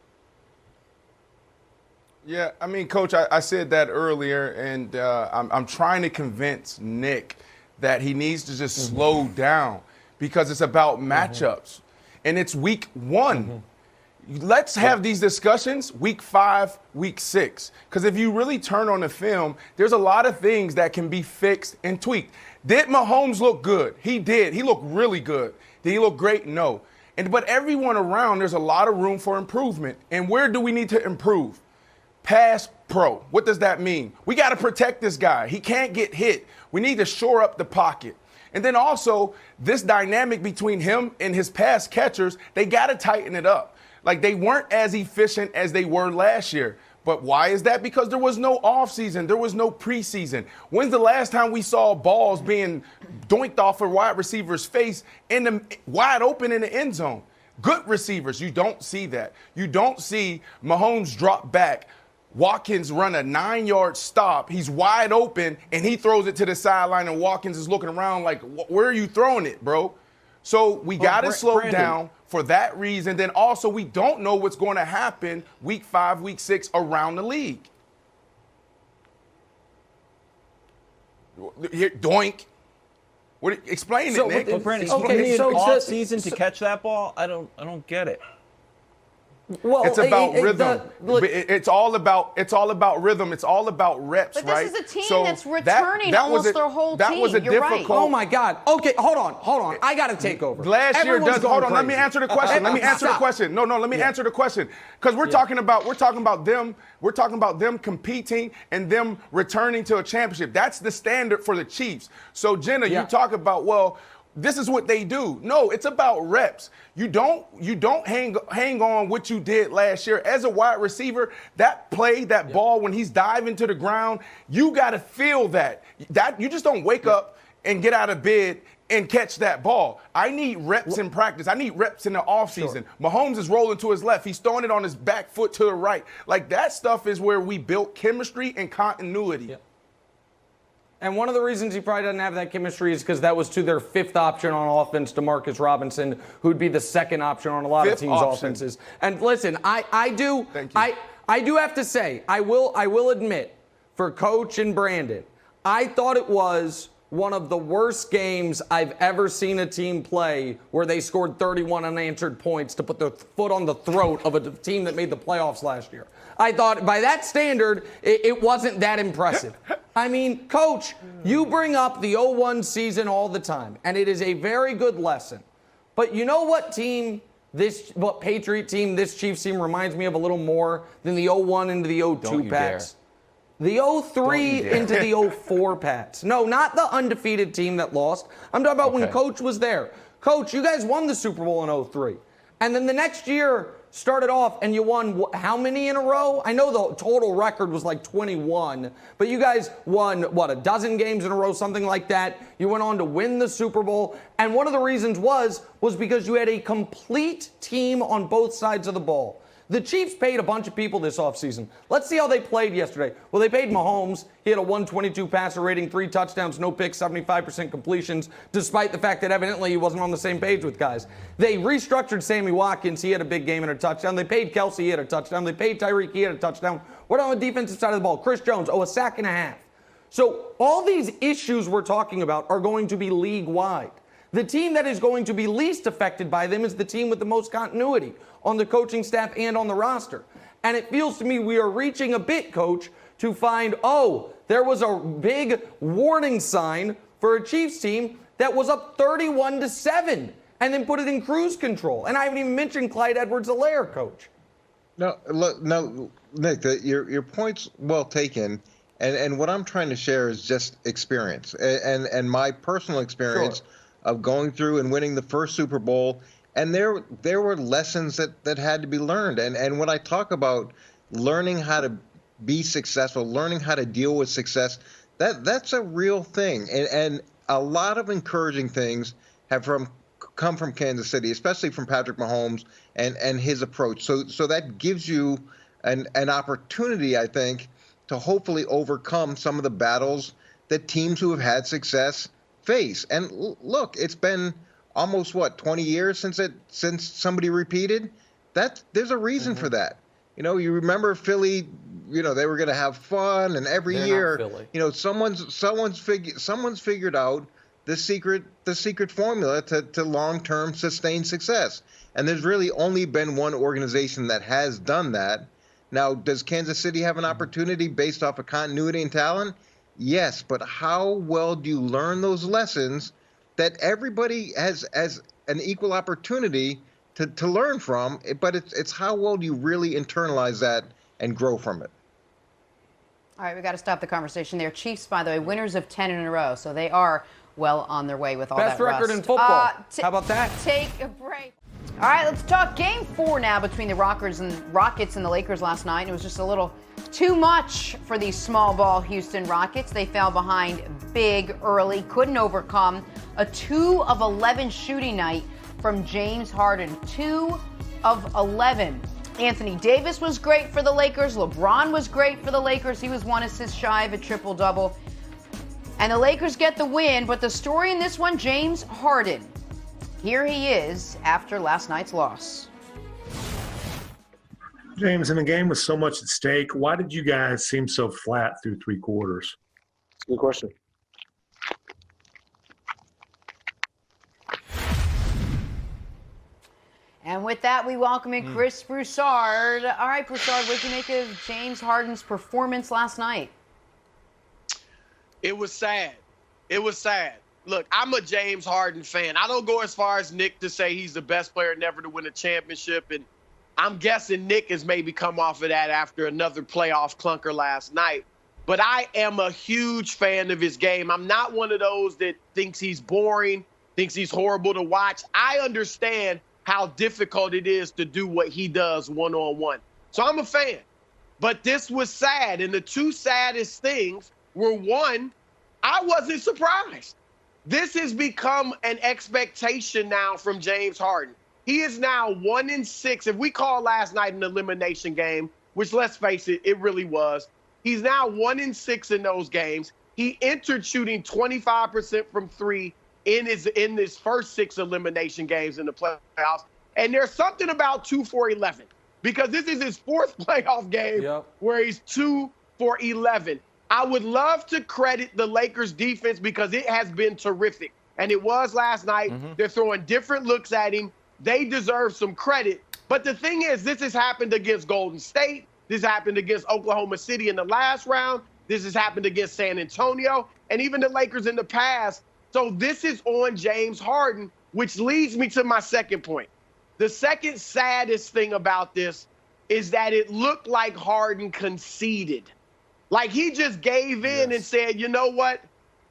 Yeah, I mean, Coach, I said that earlier, and I'm trying to convince Nick that he needs to just slow down because it's about matchups. and it's week 1. Let's have these discussions week 5, week 6. Because if you really turn on the film, there's a lot of things that can be fixed and tweaked. Did Mahomes look good? He did. He looked really good. Did he look great? No. But everyone around, there's a lot of room for improvement. And where do we need to improve? Pass pro. What does that mean? We got to protect this guy. He can't get hit. We need to shore up the pocket. And then also, this dynamic between him and his pass catchers, they got to tighten it up. Like, they weren't as efficient as they were last year. But why is that? Because there was no offseason. There was no preseason. When's the last time we saw balls being doinked off a wide receiver's face in the wide open in the end zone? Good receivers, you don't see that. You don't see Mahomes drop back, Watkins run a 9-yard stop. He's wide open, and he throws it to the sideline, and Watkins is looking around like, where are you throwing it, bro? So we got to slow down for that reason. Then also, we don't know what's going to happen week 5, week 6 around the league. Here, doink. Explain it, Nick. Brandon, okay, so off season to catch that ball, I don't get it. Well, it's about rhythm. It's all about rhythm. It's all about reps, but this right? is a team that's returning almost their whole that team. Was a You're difficult. right. Oh my God. Okay, hold on. I got to take over. Last year does. Hold on. Crazy. Let me answer the question. Let me answer the question. No. Let me answer the question because we're talking about them. We're talking about them competing and them returning to a championship. That's the standard for the Chiefs. So Jenna, you talk about this is what they do. No, it's about reps. You don't hang on what you did last year. As a wide receiver, that play, that ball when he's diving to the ground, you got to feel that. You just don't wake up and get out of bed and catch that ball. I need reps in practice. I need reps in the offseason. Sure. Mahomes is rolling to his left. He's throwing it on his back foot to the right. Like, that stuff is where we built chemistry and continuity. Yep. And one of the reasons he probably doesn't have that chemistry is because that was to their 5th option on offense, Demarcus Robinson, who'd be the 2nd option on a lot of teams' offenses. And listen, I do have to say, I will admit, for Coach and Brandon, I thought it was one of the worst games I've ever seen a team play where they scored 31 unanswered points to put their foot on the throat of a team that made the playoffs last year. I thought by that standard, it wasn't that impressive. I mean, Coach, you bring up the 0-1 season all the time, and it is a very good lesson. But you know what Patriot team, this Chiefs team reminds me of a little more than the 0-1 into the 0-2 Pats? The 0-3 into the 0-4 Pats. No, not the undefeated team that lost. I'm talking about when Coach was there. Coach, you guys won the Super Bowl in 0-3. And then the next year started off and you won how many in a row? I know the total record was like 21, but you guys won, a dozen games in a row, something like that. You went on to win the Super Bowl. And one of the reasons was because you had a complete team on both sides of the ball. The Chiefs paid a bunch of people this offseason. Let's see how they played yesterday. Well, they paid Mahomes. He had a 122 passer rating, 3 touchdowns, no picks, 75% completions, despite the fact that evidently he wasn't on the same page with guys. They restructured Sammy Watkins. He had a big game and a touchdown. They paid Kelsey. He had a touchdown. They paid Tyreek. He had a touchdown. What on the defensive side of the ball? Chris Jones, a sack and a half. So all these issues we're talking about are going to be league-wide. The team that is going to be least affected by them is the team with the most continuity on the coaching staff and on the roster. And it feels to me we are reaching a bit, Coach, to find, there was a big warning sign for a Chiefs team that was up 31-7 and then put it in cruise control. And I haven't even mentioned Clyde Edwards-Helaire, Coach. No, Nick, your point's well taken. And what I'm trying to share is just experience and my personal experience of going through and winning the first Super Bowl. And there were lessons that had to be learned. And when I talk about learning how to be successful, learning how to deal with success, that's a real thing. And a lot of encouraging things have come from Kansas City, especially from Patrick Mahomes and his approach. So that gives you an opportunity, I think, to hopefully overcome some of the battles that teams who have had success face. And look, it's been almost 20 years since somebody repeated. There's a reason for that. You remember Philly, they were going to have fun, and every year, someone's figured out the secret formula to long-term sustained success. And there's really only been one organization that has done that. Now, does Kansas City have an opportunity based off of continuity and talent? Yes, but how well do you learn those lessons that everybody has an equal opportunity to learn from? But it's how well do you really internalize that and grow from it? All right, we got to stop the conversation there. Chiefs, by the way, winners of 10 in a row, so they are well on their way with all Best that record rust. in football. How about that? Take a break. All right, let's talk Game 4 now between the Rockets and the Lakers last night. It was just a little too much for these small ball Houston Rockets. They fell behind big early, couldn't overcome a 2 of 11 shooting night from James Harden. 2 of 11. Anthony Davis was great for the Lakers. LeBron was great for the Lakers. He was 1 assist shy of a triple-double. And the Lakers get the win, but the story in this one, James Harden. Here he is after last night's loss. James, in a game with so much at stake, why did you guys seem so flat through 3 quarters? Good question. And with that, we welcome in Chris Broussard. All right, Broussard, what did you make of James Harden's performance last night? It was sad. It was sad. Look, I'm a James Harden fan. I don't go as far as Nick to say he's the best player never to win a championship. And I'm guessing Nick has maybe come off of that after another playoff clunker last night. But I am a huge fan of his game. I'm not one of those that thinks he's boring, thinks he's horrible to watch. I understand how difficult it is to do what he does one-on-one. So I'm a fan. But this was sad. And the 2 saddest things were, one, I wasn't surprised. This has become an expectation now from James Harden. He is now 1-6. If we call last night an elimination game, which let's face it, it really was, he's now 1-6 in those games. He entered shooting 25% from 3 in his first 6 elimination games in the playoffs. And there's something about 2 for 11 because this is his 4th playoff game where he's 2 for 11. I would love to credit the Lakers defense because it has been terrific. And it was last night. They're throwing different looks at him. They deserve some credit. But the thing is, this has happened against Golden State. This happened against Oklahoma City in the last round. This has happened against San Antonio and even the Lakers in the past. So this is on James Harden, which leads me to my second point. The second saddest thing about this is that it looked like Harden conceded. Like he just gave in and said, you know what?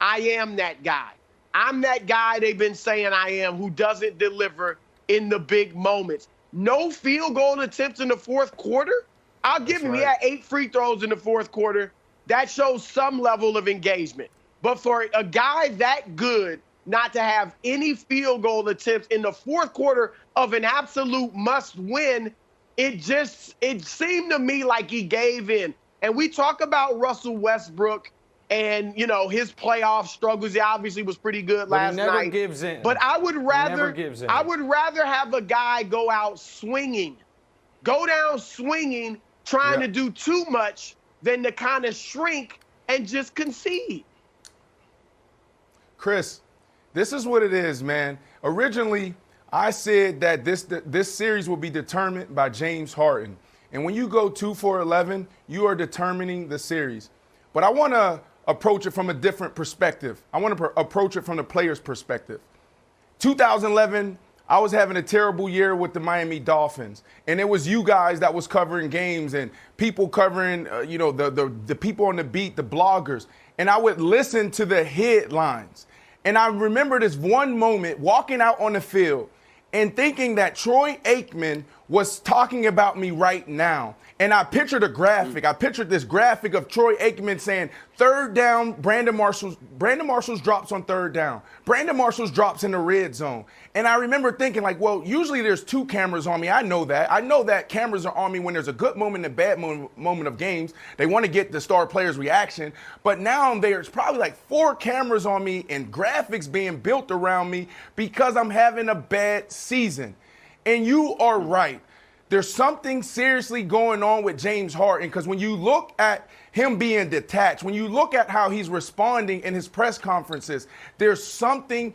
I am that guy. I'm that guy they've been saying I am who doesn't deliver in the big moments. No field goal attempts in the 4th quarter. I'll give him. He had 8 free throws in the 4th quarter. That shows some level of engagement. But for a guy that good not to have any field goal attempts in the 4th quarter of an absolute must win, it seemed to me like he gave in. And we talk about Russell Westbrook and, you know, his playoff struggles. He obviously was pretty good last night. He never gives in. But I would rather have a guy go out swinging, go down swinging, trying to do too much than to kind of shrink and just concede. Chris, this is what it is, man. Originally, I said that this series will be determined by James Harden. And when you go 2 for 11, you are determining the series. But I want to approach it from a different perspective. I want to approach it from the player's perspective. 2011, I was having a terrible year with the Miami Dolphins. And it was you guys that was covering games and people covering, the people on the beat, the bloggers. And I would listen to the headlines. And I remember this one moment walking out on the field and thinking that Troy Aikman was talking about me right now. And I pictured a graphic. I pictured this graphic of Troy Aikman saying, 3rd down, Brandon Marshall's drops on 3rd down. Brandon Marshall's drops in the red zone. And I remember thinking like, well, usually there's 2 cameras on me. I know that. I know that cameras are on me when there's a good moment and a bad moment of games. They want to get the star player's reaction. But now there's probably like 4 cameras on me and graphics being built around me because I'm having a bad season. And you are right. there's something seriously going on with James Harden, because when you look at him being detached, when you look at how he's responding in his press conferences, there's something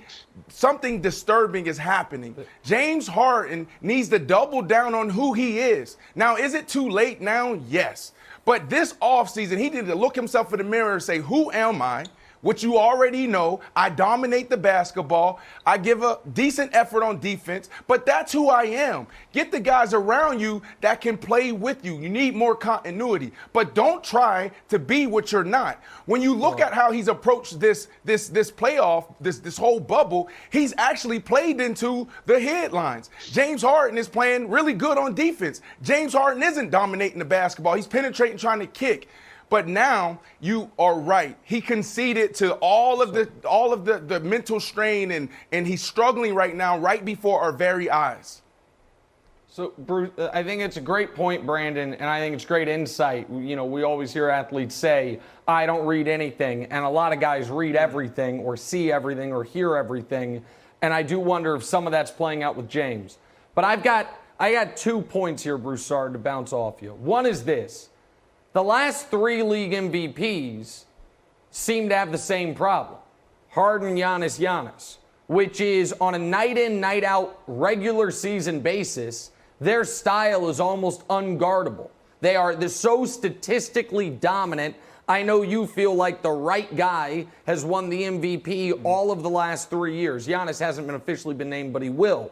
disturbing is happening. James Harden needs to double down on who he is. Now, is it too late now? Yes. But this offseason, he needed to look himself in the mirror and say, who am I? Which you already know. I dominate the basketball. I give a decent effort on defense, but that's who I am. Get the guys around you that can play with you. You need more continuity, but don't try to be what you're not. When you look at how he's approached this playoff, this whole bubble, he's actually played into the headlines. James Harden is playing really good on defense. James Harden isn't dominating the basketball. He's penetrating, trying to kick. But now you are right. He conceded to all of the mental strain, and he's struggling right now, right before our very eyes. So, Bruce, I think it's a great point, Brandon, and I think it's great insight. You know, we always hear athletes say, I don't read anything, and a lot of guys read everything or see everything or hear everything, and I do wonder if some of that's playing out with James. But I got 2 points here, Broussard, to bounce off you. One is this. The last 3 league MVPs seem to have the same problem. Harden, Giannis, which is on a night in, night out regular season basis, their style is almost unguardable. They're so statistically dominant. I know you feel like the right guy has won the MVP all of the last 3 years. Giannis hasn't been officially been named, but he will.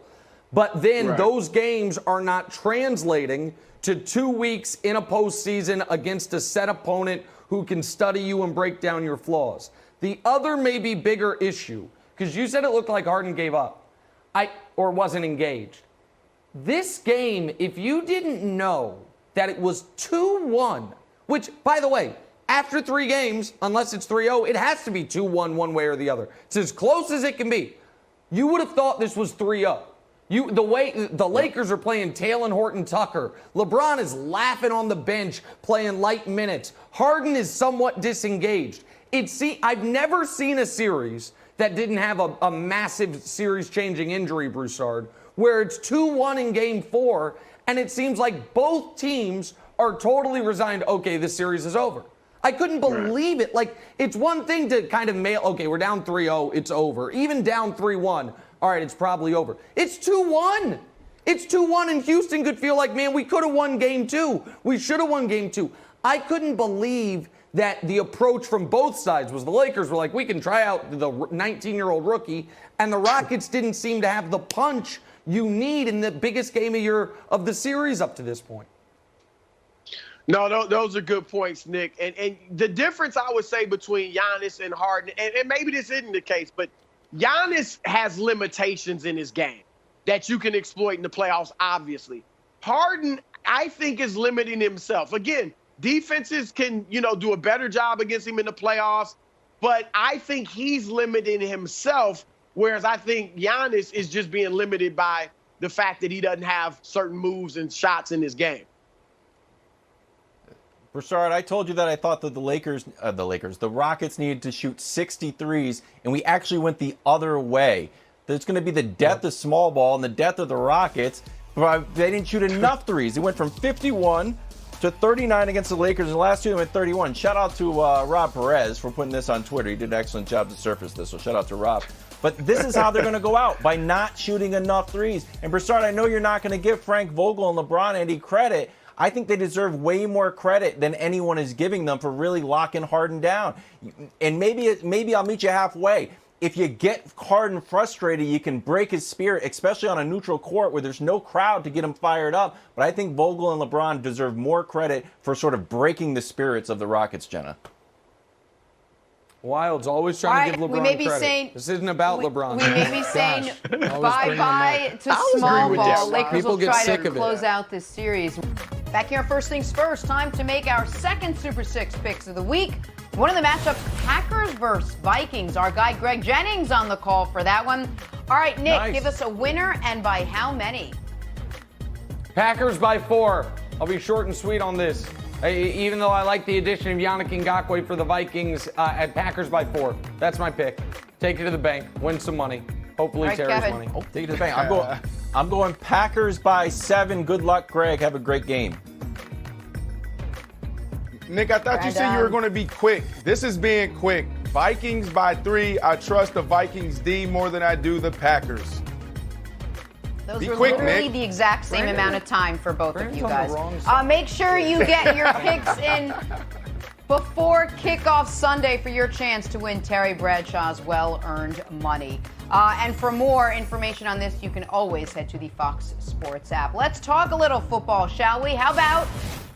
But then those games are not translating to 2 weeks in a postseason against a set opponent who can study you and break down your flaws. The other maybe bigger issue, because you said it looked like Harden gave up or wasn't engaged. This game, if you didn't know that it was 2-1, which, by the way, after 3 games, unless it's 3-0, it has to be 2-1 one way or the other. It's as close as it can be. You would have thought this was 3-0. The way the Lakers are playing Taylor Horton Tucker, LeBron is laughing on the bench, playing light minutes. Harden is somewhat disengaged. I've never seen a series that didn't have a massive series-changing injury, Broussard, where it's 2-1 in Game 4, and it seems like both teams are totally resigned. Okay, this series is over. I couldn't believe it. Like, it's one thing to kind of okay, we're down 3-0, it's over. Even down 3-1. All right, it's probably over. It's 2-1. It's 2-1, and Houston could feel like, man, we could have won Game 2. We should have won Game 2. I couldn't believe that the approach from both sides was the Lakers were like, we can try out the 19-year-old rookie, and the Rockets didn't seem to have the punch you need in the biggest game of the series up to this point. No, those are good points, Nick. And the difference I would say between Giannis and Harden, and maybe this isn't the case, but Giannis has limitations in his game that you can exploit in the playoffs, obviously. Harden, I think, is limiting himself. Again, defenses can, do a better job against him in the playoffs, but I think he's limiting himself, whereas I think Giannis is just being limited by the fact that he doesn't have certain moves and shots in his game. Broussard, I told you that I thought that the Rockets needed to shoot 63s, and we actually went the other way. There's going to be the death of small ball and the death of the Rockets. But they didn't shoot enough threes. They went from 51 to 39 against the Lakers. The last 2 they went 31. Shout out to Rob Perez for putting this on Twitter. He did an excellent job to surface this, so shout out to Rob. But this is how they're going to go out, by not shooting enough threes. And Broussard, I know you're not going to give Frank Vogel and LeBron any credit. I think they deserve way more credit than anyone is giving them for really locking Harden down. And maybe I'll meet you halfway. If you get Harden frustrated, you can break his spirit, especially on a neutral court where there's no crowd to get him fired up. But I think Vogel and LeBron deserve more credit for sort of breaking the spirits of the Rockets, Jenna. Wild's always trying to give LeBron credit. Saying, this isn't about LeBron. We may be saying bye-bye to small ball. Lakers will try to close out this series. Back here, first things first, time to make our second Super 6 picks of the week. One of the matchups, Packers versus Vikings. Our guy Greg Jennings on the call for that one. All right, Nick, give us a winner, and by how many? Packers by 4. I'll be short and sweet on this. Even though I like the addition of Yannick Ngakoue for the Vikings, at Packers by 4. That's my pick. Take it to the bank. Win some money. Hopefully Terry's money. Oh, take it to the bank. I'm going Packers by 7. Good luck, Greg. Have a great game. Nick, I thought you said you were going to be quick. This is being quick. Vikings by 3. I trust the Vikings D more than I do the Packers. Those Be were quick, literally Nick. the exact same amount of time for both of you guys. on the wrong side. Make sure you get your picks in before kickoff Sunday for your chance to win Terry Bradshaw's well-earned money. And for more information on this, you can always head to the Fox Sports app. Let's talk a little football, shall we? How about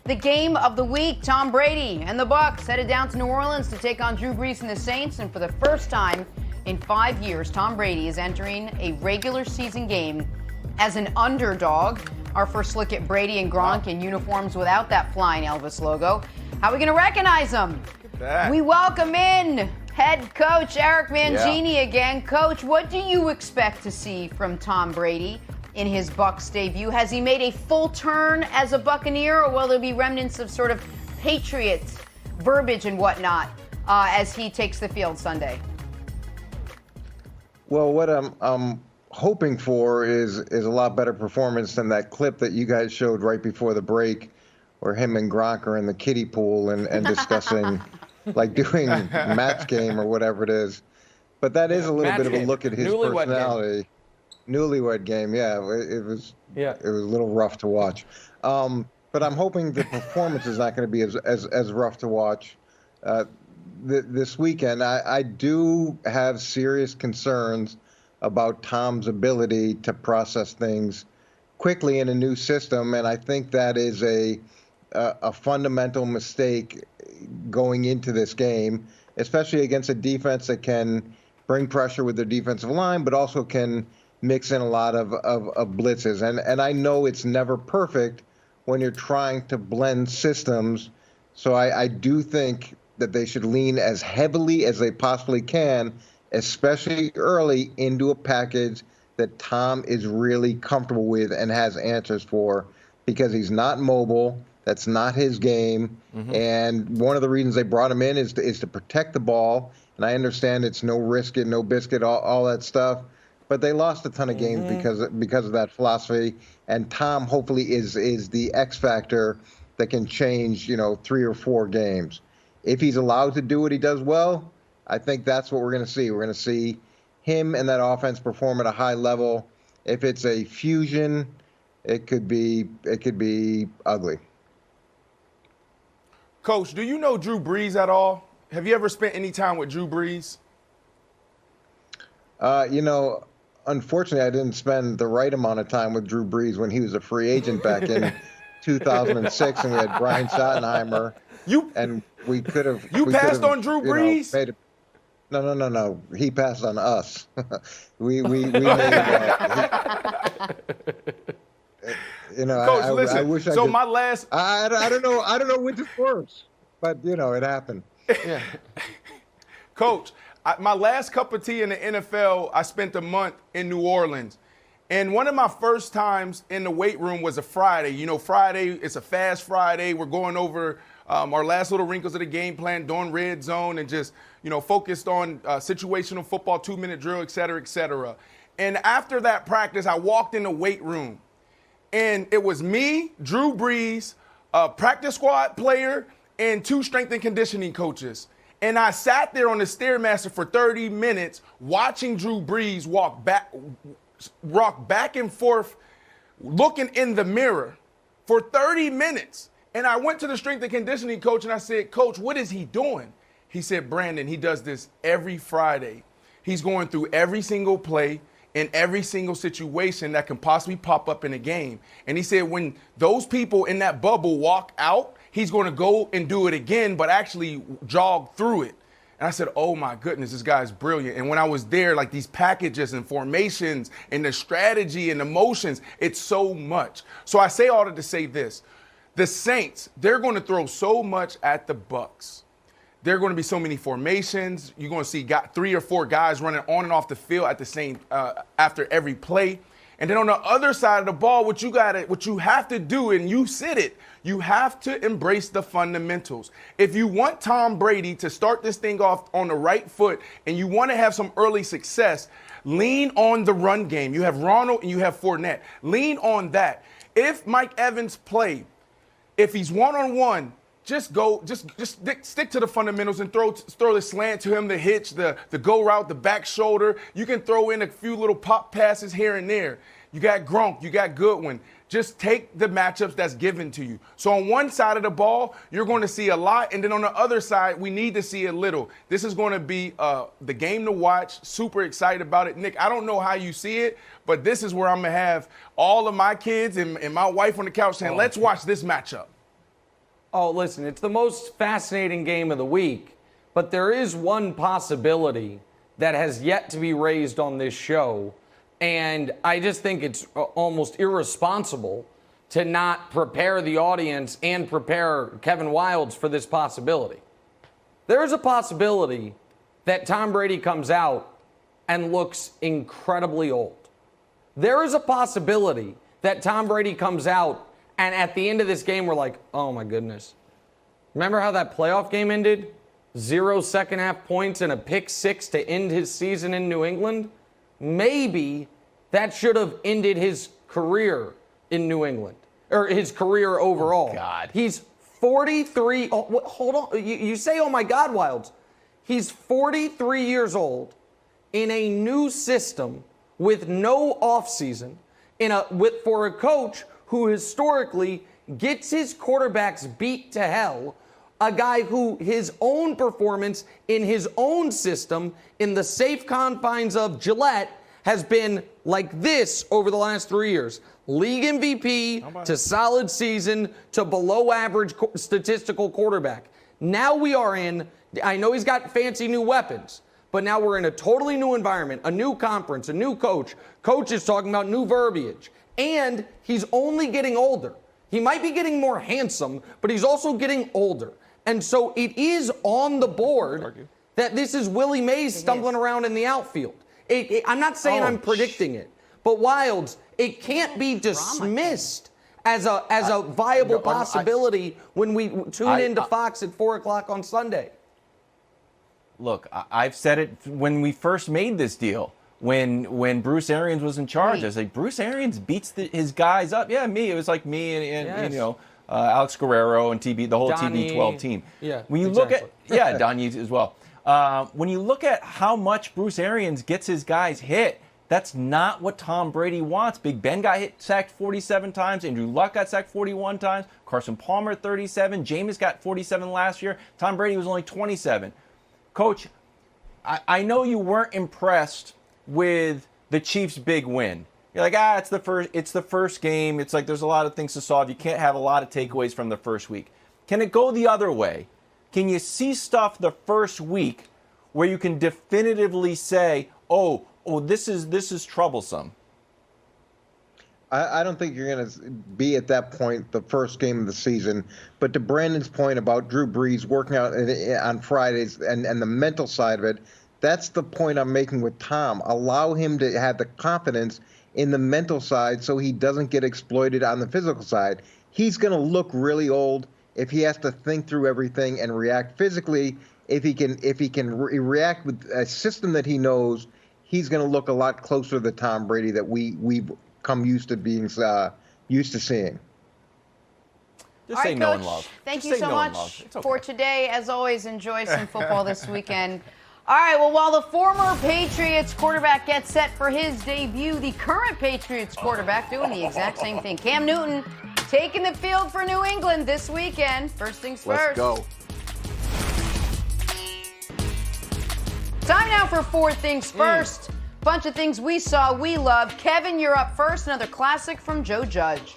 the game of the week? Tom Brady and the Bucs headed down to New Orleans to take on Drew Brees and the Saints. And for the first time in 5 years, Tom Brady is entering a regular season game as an underdog. Our first look at Brady and Gronk in uniforms without that flying Elvis logo. How are we going to recognize them? We welcome in head coach Eric Mangini again. Coach, what do you expect to see from Tom Brady in his Bucs debut? Has he made a full turn as a Buccaneer, or will there be remnants of sort of Patriots verbiage and whatnot as he takes the field Sunday? Well, what I'm hoping for is a lot better performance than that clip that you guys showed right before the break, where him and Gronk are in the kiddie pool and discussing, like doing match game or whatever it is. But that is a little bit of a look at his personality. Newlywed game, yeah. It was a little rough to watch. But I'm hoping the performance is not going to be as rough to watch this weekend. I do have serious concerns about Tom's ability to process things quickly in a new system, and I think that is a fundamental mistake going into this game, especially against a defense that can bring pressure with their defensive line, but also can mix in a lot of blitzes. And I know it's never perfect when you're trying to blend systems, so I do think that they should lean as heavily as they possibly can, especially early, into a package that Tom is really comfortable with and has answers for, because he's not mobile. That's not his game. Mm-hmm. And one of the reasons they brought him in is to protect the ball. And I understand it's no risk it, no biscuit, all that stuff. But they lost a ton of games because of that philosophy. And Tom hopefully is the X factor that can change, 3 or 4 games. If he's allowed to do what he does well, I think that's what we're going to see. We're going to see him and that offense perform at a high level. If it's a fusion, it could be ugly. Coach, do you know Drew Brees at all? Have you ever spent any time with Drew Brees? Unfortunately, I didn't spend the right amount of time with Drew Brees when he was a free agent back in 2006, and we had Brian Schottenheimer. And we could have. You passed on Drew Brees? No. He passed on us. we made Coach, listen. I wish I so could, my last. I don't know which is worse, but it happened. Yeah. Coach, my last cup of tea in the NFL, I spent a month in New Orleans. And one of my first times in the weight room was a Friday. Friday, it's a fast Friday. We're going over our last little wrinkles of the game plan, doing red zone, and just, focused on situational football, 2-minute drill, et cetera, et cetera. And after that practice, I walked in the weight room. And it was me, Drew Brees, a practice squad player, and 2 strength and conditioning coaches. And I sat there on the Stairmaster for 30 minutes watching Drew Brees walk back and forth, looking in the mirror for 30 minutes. And I went to the strength and conditioning coach and I said, Coach, what is he doing? He said, Brandon, he does this every Friday. He's going through every single play in every single situation that can possibly pop up in a game. And he said when those people in that bubble walk out, he's going to go and do it again, but actually jog through it. And I said, oh my goodness, this guy's brilliant. And when I was there, like these packages and formations and the strategy and the motions, it's so much. So I say all that to say this. The Saints, they're going to throw so much at the Bucs. There are going to be so many formations. You're going to see 3 or 4 guys running on and off the field at the same after every play. And then on the other side of the ball, what you have to do, and you said it, you have to embrace the fundamentals. If you want Tom Brady to start this thing off on the right foot and you want to have some early success, lean on the run game. You have Ronald and you have Fournette. Lean on that. If Mike Evans play, if he's one-on-one, just stick to the fundamentals and throw the slant to him, the hitch, the go route, the back shoulder. You can throw in a few little pop passes here and there. You got Gronk, you got Goodwin. Just take the matchups that's given to you. So on one side of the ball, you're going to see a lot, and then on the other side, we need to see a little. This is going to be the game to watch. Super excited about it. Nick, I don't know how you see it, but this is where I'm going to have all of my kids and my wife on the couch saying, let's watch this matchup. Oh, listen, it's the most fascinating game of the week, but there is one possibility that has yet to be raised on this show, and I just think it's almost irresponsible to not prepare the audience and prepare Kevin Wildes for this possibility. There's a possibility that Tom Brady comes out and looks incredibly old. There is a possibility that Tom Brady comes out and at the end of this game, we're like, oh my goodness. Remember how that playoff game ended? 0 second half points and a pick 6 to end his season in New England? Maybe that should have ended his career in New England, or his career overall. Oh, God. He's 43. Oh, hold on. You say, oh my God, Wildes. He's 43 years old in a new system with no offseason, for a coach who historically gets his quarterbacks beat to hell, a guy who his own performance in his own system in the safe confines of Gillette has been like this over the last 3 years. League MVP to solid season to below average statistical quarterback. Now we are I know he's got fancy new weapons, but now we're in a totally new environment, a new conference, a new coach. Coach is talking about new verbiage. And he's only getting older. He might be getting more handsome, but he's also getting older. And so it is on the board that this is Willie Mays stumbling around in the outfield. I'm not saying I'm predicting it, but Wildes, it can't be dismissed as a viable possibility when we tune into Fox at 4 o'clock on Sunday. Look, I've said it when we first made this deal. When Bruce Arians was in charge, I was like, Bruce Arians beats his guys up. Yeah, me. It was like me and Alex Guerrero and the whole TB12 team. Yeah, when you look at Don Yates as well. When you look at how much Bruce Arians gets his guys hit, that's not what Tom Brady wants. Big Ben got sacked 47 times. Andrew Luck got sacked 41 times. Carson Palmer 37. Jameis got 47 last year. Tom Brady was only 27. Coach, I know you weren't impressed with the Chiefs' big win. You're like, it's the first game. It's like there's a lot of things to solve. You can't have a lot of takeaways from the first week. Can it go the other way? Can you see stuff the first week where you can definitively say, oh, this is troublesome? I don't think you're going to be at that point the first game of the season. But to Brandon's point about Drew Brees working out on Fridays and the mental side of it, that's the point I'm making with Tom. Allow him to have the confidence in the mental side so he doesn't get exploited on the physical side. He's going to look really old if he has to think through everything and react physically. If he can react with a system that he knows, he's going to look a lot closer to the Tom Brady that we've come used to seeing. Just say no and love. Thank you so much for today. As always, enjoy some football this weekend. All right, well, while the former Patriots quarterback gets set for his debut, the current Patriots quarterback doing the exact same thing. Cam Newton taking the field for New England this weekend. First things first. Let's go. Time now for Four Things First. Bunch of things we saw, we love. Kevin, you're up first. Another classic from Joe Judge.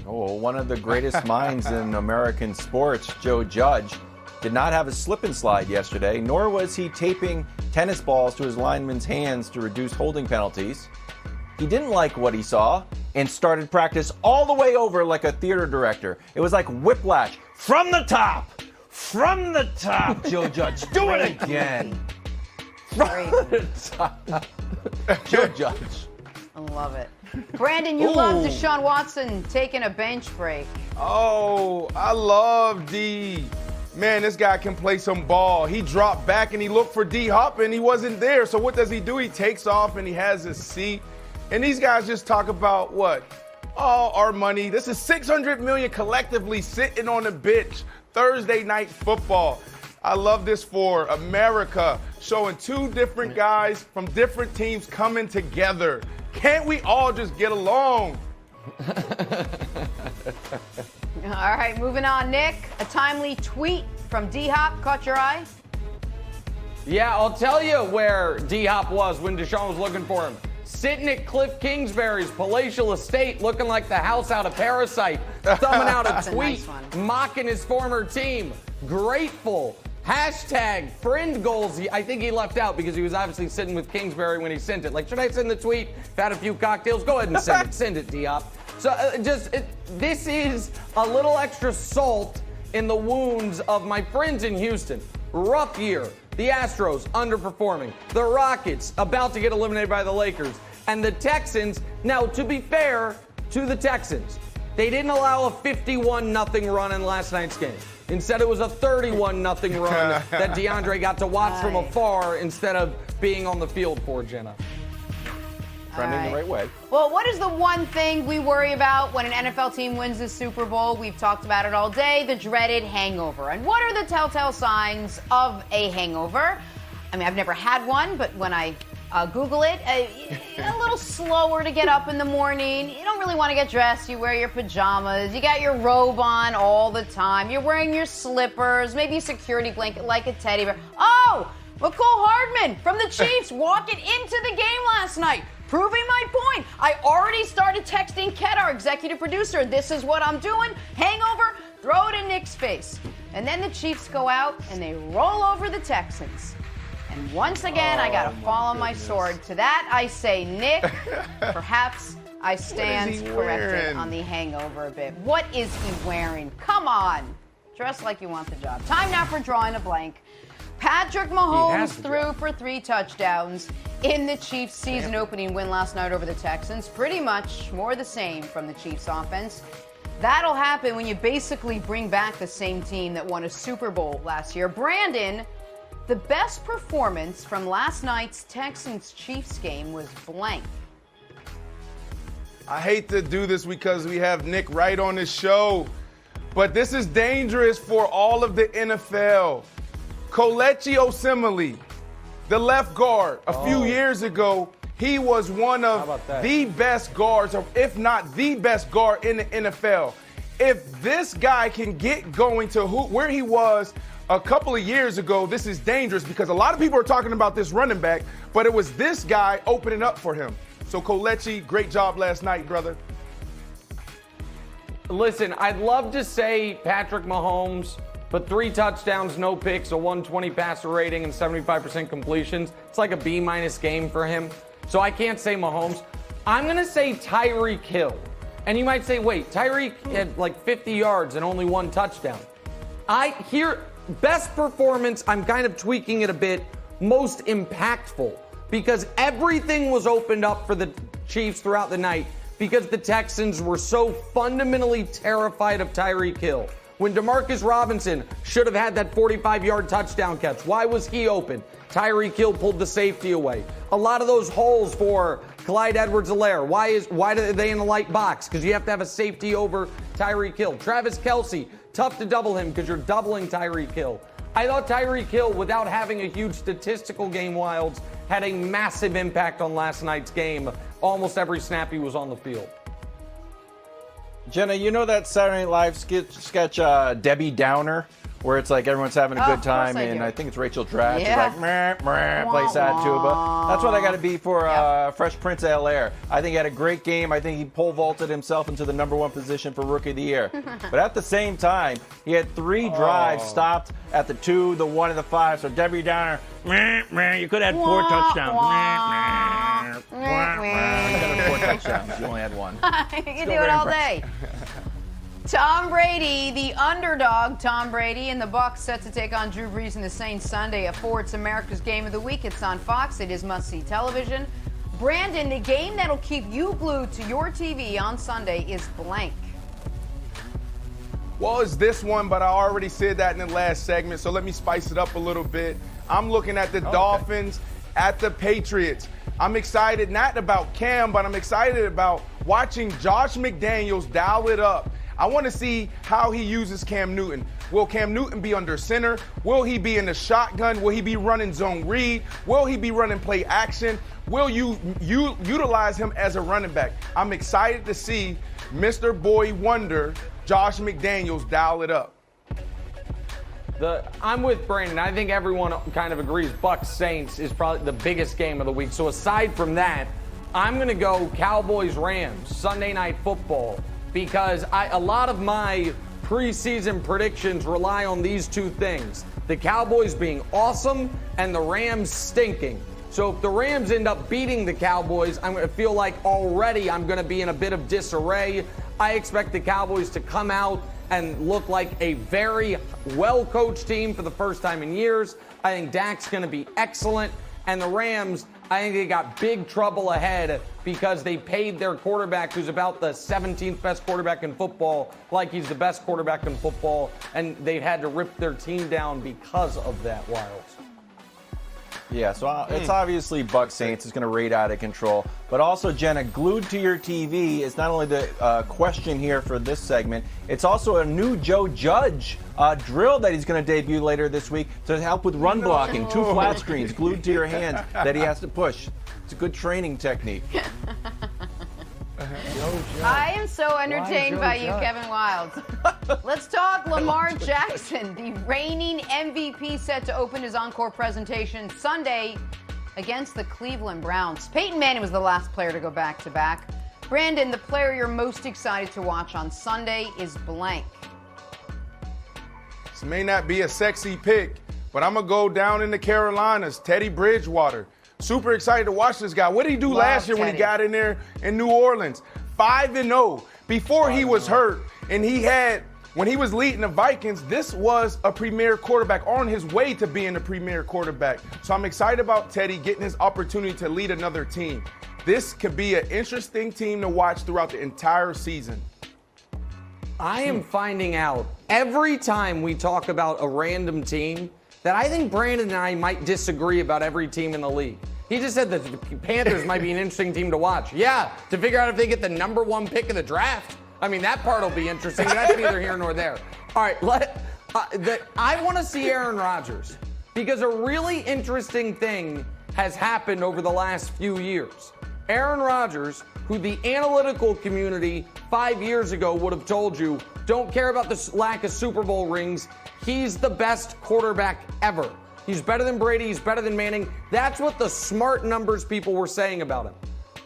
Oh, one of the greatest minds in American sports, Joe Judge, did not have a slip and slide yesterday, nor was he taping tennis balls to his linemen's hands to reduce holding penalties. He didn't like what he saw and started practice all the way over like a theater director. It was like whiplash. From the top, Joe Judge. Do it again. From the top. Joe Judge. I love it. Brandon, you love Deshaun Watson taking a bench break. Oh, I love D. Man, this guy can play some ball. He dropped back and he looked for D-Hop and he wasn't there. So what does he do? He takes off and he has his seat. And these guys just talk about what? Oh, our money. This is $600 million collectively sitting on the bench. Thursday night football. I love this for America, showing two different guys from different teams coming together. Can't we all just get along? All right, moving on, Nick. A timely tweet from D-Hop caught your eye? Yeah, I'll tell you where D-Hop was when Deshaun was looking for him. Sitting at Cliff Kingsbury's palatial estate looking like the house out of Parasite, thumbing out a tweet, mocking his former team. Grateful. Hashtag friend goals. I think he left out because he was obviously sitting with Kingsbury when he sent it. Like, should I send the tweet? Had a few cocktails? Go ahead and send it. Send it, D-Hop. So this is a little extra salt in the wounds of my friends in Houston. Rough year. The Astros underperforming. The Rockets about to get eliminated by the Lakers. And the Texans, now to be fair to the Texans, they didn't allow a 51-0 run in last night's game. Instead, it was a 31-0 run that DeAndre got to watch from afar instead of being on the field for, Jenna. Trending the right way. Well, what is the one thing we worry about when an NFL team wins the Super Bowl? We've talked about it all day, the dreaded hangover. And what are the telltale signs of a hangover? I mean, I've never had one, but when I Google it, a little slower to get up in the morning. You don't really want to get dressed. You wear your pajamas. You got your robe on all the time. You're wearing your slippers, maybe a security blanket like a teddy bear. Oh, McCole Hardman from the Chiefs walking into the game last night, proving my point. I already started texting Ket, our executive producer. This is what I'm doing. Hangover, throw it in Nick's face. And then the Chiefs go out and they roll over the Texans. And once again, I got to fall on my sword. To that, I say, Nick, perhaps I stand corrected on the hangover a bit. What is he wearing? Come on. Dress like you want the job. Time now for drawing a blank. Patrick Mahomes threw for 3 touchdowns in the Chiefs' season-opening win last night over the Texans. Pretty much more the same from the Chiefs' offense. That'll happen when you basically bring back the same team that won a Super Bowl last year. Brandon, the best performance from last night's Texans-Chiefs game was blank. I hate to do this because we have Nick Wright on this show, but this is dangerous for all of the NFL. Kelechi Osemele, the left guard, a few years ago, he was one of the best guards, or if not the best guard in the NFL. If this guy can get going to where he was a couple of years ago, this is dangerous because a lot of people are talking about this running back, but it was this guy opening up for him. So Kelechi, great job last night, brother. Listen, I'd love to say Patrick Mahomes, but 3 touchdowns, no picks, a 120 passer rating, and 75% completions. It's like a B- game for him. So I can't say Mahomes. I'm going to say Tyreek Hill. And you might say, wait, Tyreek had like 50 yards and only 1 touchdown. Best performance, I'm kind of tweaking it a bit, most impactful, because everything was opened up for the Chiefs throughout the night because the Texans were so fundamentally terrified of Tyreek Hill. When Demarcus Robinson should have had that 45-yard touchdown catch, why was he open? Tyreek Hill pulled the safety away. A lot of those holes for Clyde Edwards-Helaire, why are they in a light box? Because you have to have a safety over Tyreek Hill. Travis Kelce, tough to double him because you're doubling Tyreek Hill. I thought Tyreek Hill, without having a huge statistical game wilds, had a massive impact on last night's game. Almost every snap he was on the field. Jenna, you know that Saturday Night Live sketch Debbie Downer, where it's like everyone's having a good time, and I think it's Rachel Dratch. Yeah. She's like, meh, plays that tuba. That's what I got to be for Fresh Prince of Bel-Air. I think he had a great game. I think he pole vaulted himself into the #1 position for Rookie of the Year. But at the same time, he had 3 drives stopped at the 2, the 1, and the 5. So Debbie Downer, you could have had 4 touchdowns. You could have 4 touchdowns. You only had 1. You can do it all day. Tom Brady, the underdog Tom Brady, and the Bucs set to take on Drew Brees and the Saints Sunday at 4. It's America's Game of the Week. It's on Fox. It is must-see television. Brandon, the game that'll keep you glued to your TV on Sunday is blank. Well, it's this one, but I already said that in the last segment, so let me spice it up a little bit. I'm looking at the Dolphins, at the Patriots. I'm excited not about Cam, but I'm excited about watching Josh McDaniels dial it up. I want to see how he uses Cam Newton. Will Cam Newton be under center? Will he be in the shotgun? Will he be running zone read? Will he be running play action? Will you utilize him as a running back? I'm excited to see Mr. Boy Wonder, Josh McDaniels, dial it up. I'm with Brandon. I think everyone kind of agrees Bucs Saints is probably the biggest game of the week. So aside from that, I'm going to go Cowboys Rams Sunday Night Football because a lot of my preseason predictions rely on these two things: the Cowboys being awesome and the Rams stinking. So if the Rams end up beating the Cowboys, I'm going to feel like already I'm going to be in a bit of disarray. I expect the Cowboys to come out and look like a very well-coached team for the first time in years. I think Dak's going to be excellent. And the Rams, I think they got big trouble ahead because they paid their quarterback, who's about the 17th best quarterback in football, like he's the best quarterback in football. And they've had to rip their team down because of that, Wilds. Yeah, so it's obviously Bucs Saints is going to raid out of control. But also, Jenna, glued to your TV is not only the question here for this segment, it's also a new Joe Judge drill that he's going to debut later this week to help with run blocking. 2 flat screens glued to your hands that he has to push. It's a good training technique. I am so entertained by you, Kevin Wildes. Let's talk Lamar Jackson, the reigning MVP, set to open his encore presentation Sunday against the Cleveland Browns. Peyton Manning was the last player to go back-to-back. Brandon, the player you're most excited to watch on Sunday is blank. This may not be a sexy pick, but I'm going to go down in the Carolinas, Teddy Bridgewater. Super excited to watch this guy. What did he do last year when he got in there in New Orleans? 5-0. Before he was hurt, and when he was leading the Vikings, this was a premier quarterback on his way to being a premier quarterback. So I'm excited about Teddy getting his opportunity to lead another team. This could be an interesting team to watch throughout the entire season. I am finding out every time we talk about a random team that I think Brandon and I might disagree about every team in the league. He just said that the Panthers might be an interesting team to watch. Yeah, to figure out if they get the number 1 pick of the draft. I mean, that part will be interesting. That's neither here nor there. All right, I want to see Aaron Rodgers because a really interesting thing has happened over the last few years. Aaron Rodgers, who the analytical community 5 years ago would have told you, don't care about the lack of Super Bowl rings, he's the best quarterback ever. He's better than Brady. He's better than Manning. That's what the smart numbers people were saying about him.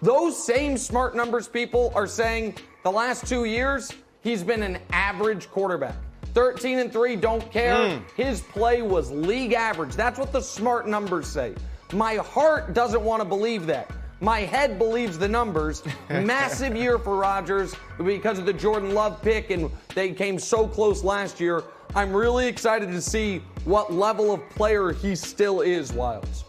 Those same smart numbers people are saying the last 2 years, he's been an average quarterback. 13-3, don't care. His play was league average. That's what the smart numbers say. My heart doesn't want to believe that. My head believes the numbers. Massive year for Rodgers because of the Jordan Love pick, and they came so close last year. I'm really excited to see what level of player he still is, Wilds.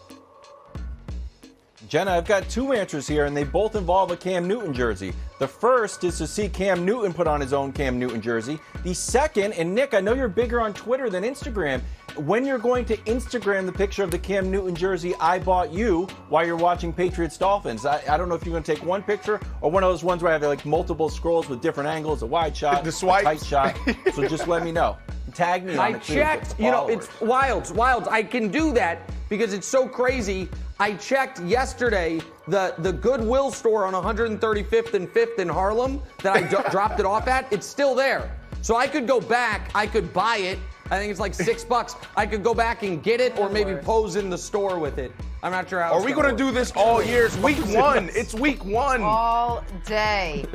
Jenna, I've got 2 answers here, and they both involve a Cam Newton jersey. The first is to see Cam Newton put on his own Cam Newton jersey. The second, and Nick, I know you're bigger on Twitter than Instagram, when you're going to Instagram the picture of the Cam Newton jersey I bought you while you're watching Patriots-Dolphins. I don't know if you're going to take one picture or one of those ones where I have like multiple scrolls with different angles, a wide shot, the swipe, a tight shot. So just let me know. Tag me on I it too, checked, it's Wilds. I can do that because it's so crazy. I checked yesterday the Goodwill store on 135th and 5th in Harlem that I dropped it off at. It's still there. So I could go back. I could buy it. I think it's like $6. I could go back and get it or maybe pose in the store with it. I'm not sure how. Are we going to do this all year? It's week 1. It's week 1. All day.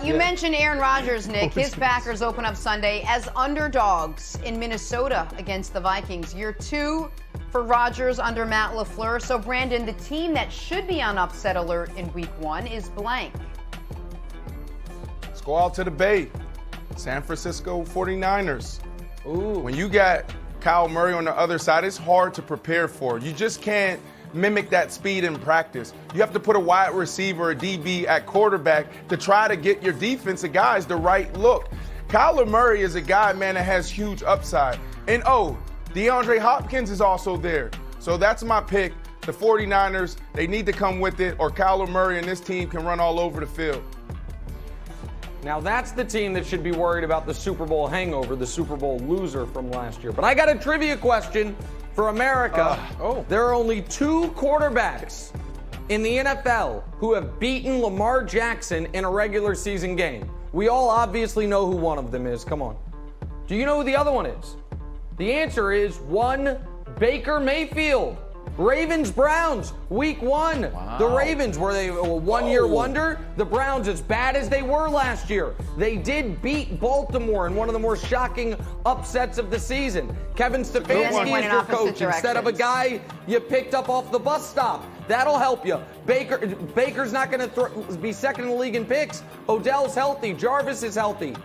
You mentioned Aaron Rodgers, Nick. His Packers open up Sunday as underdogs in Minnesota against the Vikings. Year 2 for Rodgers under Matt LaFleur. So, Brandon, the team that should be on upset alert in week 1 is blank. Let's go out to the Bay. San Francisco 49ers. Ooh. When you got Kyle Murray on the other side, it's hard to prepare for. You just can't mimic that speed in practice. You have to put a wide receiver, a DB at quarterback to try to get your defensive guys the right look. Kyler Murray is a guy, man, that has huge upside. And DeAndre Hopkins is also there. So that's my pick. The 49ers, they need to come with it, or Kyler Murray and this team can run all over the field. Now that's the team that should be worried about the Super Bowl hangover, the Super Bowl loser from last year. But I got a trivia question for America. There are only 2 quarterbacks in the NFL who have beaten Lamar Jackson in a regular season game. We all obviously know who one of them is. Come on. Do you know who the other one is? The answer is 1, Baker Mayfield. Ravens-Browns, week 1. Wow. The Ravens, were they a one-year wonder? The Browns, as bad as they were last year, they did beat Baltimore in one of the more shocking upsets of the season. Kevin Stefanski is your coach instead of a guy you picked up off the bus stop. That'll help you. Baker's not going to be second in the league in picks. Odell's healthy. Jarvis is healthy.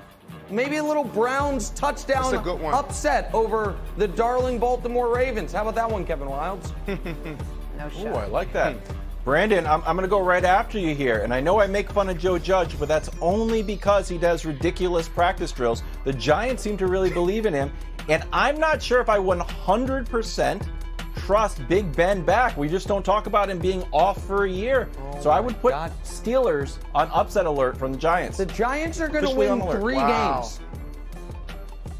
Maybe a little Browns touchdown upset over the darling Baltimore Ravens. How about that one, Kevin Wildes? No shot. Ooh, I like that. Brandon, I'm going to go right after you here. And I know I make fun of Joe Judge, but that's only because he does ridiculous practice drills. The Giants seem to really believe in him. And I'm not sure if I 100% trust Big Ben back. We just don't talk about him being off for a year. So I would put Steelers on upset alert from the Giants. The Giants are going to win 3 games.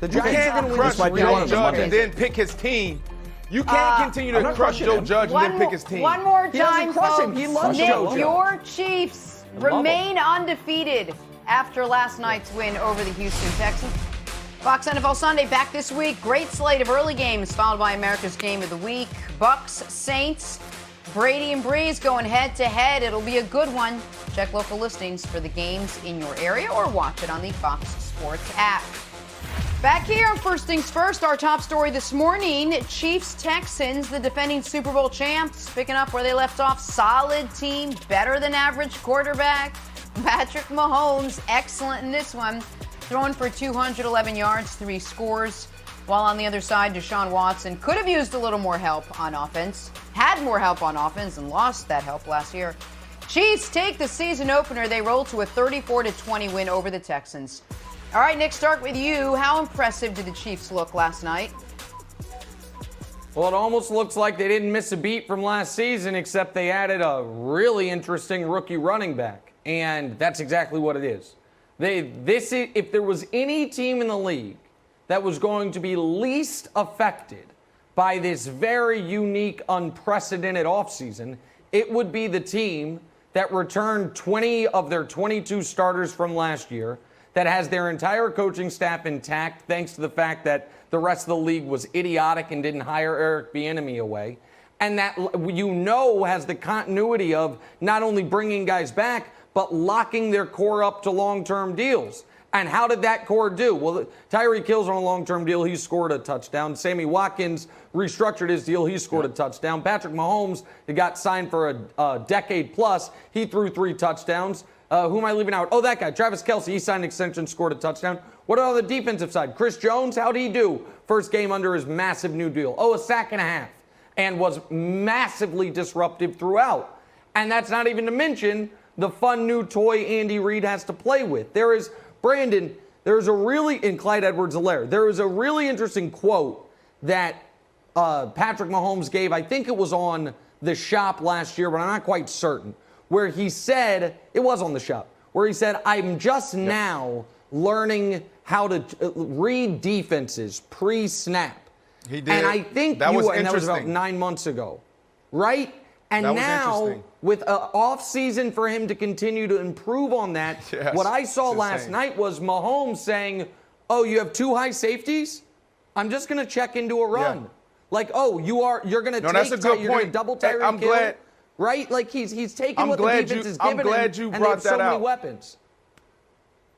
The Giants are going to crush win 3 Joe games. Judge and then pick his team. You can't continue to crush Joe Judge and then pick his team. One more time, folks. He loves Nick, Joe Judge. your Chiefs remain undefeated after last night's win over the Houston Texans. Fox NFL Sunday back this week. Great slate of early games followed by America's Game of the Week. Bucs, Saints, Brady and Breeze going head to head. It'll be a good one. Check local listings for the games in your area or watch it on the Fox Sports app. Back here on First Things First, our top story this morning, Chiefs-Texans, the defending Super Bowl champs, picking up where they left off. Solid team, better than average quarterback. Patrick Mahomes, excellent in this one. Throwing for 211 yards, 3 scores. While on the other side, Deshaun Watson could have used a little more help on offense, had more help on offense, and lost that help last year. Chiefs take the season opener. They roll to a 34-20 win over the Texans. All right, Nick, start with you. How impressive did the Chiefs look last night? Well, it almost looks like they didn't miss a beat from last season, except they added a really interesting rookie running back. And that's exactly what it is. If there was any team in the league that was going to be least affected by this very unique, unprecedented offseason, it would be the team that returned 20 of their 22 starters from last year, that has their entire coaching staff intact thanks to the fact that the rest of the league was idiotic and didn't hire Eric Bieniemy away, and that has the continuity of not only bringing guys back, but locking their core up to long-term deals. And how did that core do? Well, Tyreek Hill's on a long-term deal. He scored a touchdown. Sammy Watkins restructured his deal. He scored a touchdown. Patrick Mahomes, he got signed for a decade plus. He threw 3 touchdowns. Who am I leaving out? Oh, that guy, Travis Kelce. He signed an extension, scored a touchdown. What about the defensive side? Chris Jones, how'd he do? First game under his massive new deal. Oh, a sack and a half. And was massively disruptive throughout. And that's not even to mention the fun new toy Andy Reid has to play with. There is a really, in Clyde Edwards-Helaire, there is a really interesting quote that Patrick Mahomes gave. I think it was on The Shop last year, but I'm not quite certain. Where he said, it was on The Shop, where he said, I'm just now learning how to read defenses pre-snap. He did. And I think and that was about 9 months ago, right? And now, with an off-season for him to continue to improve on that, what I saw last night was Mahomes saying, oh, you have 2 high safeties? I'm just going to check into a run. Like, oh, you're going to you're going to double Tyreek Hill, right? Like he's taking what the defense is giving him, and they have so many weapons.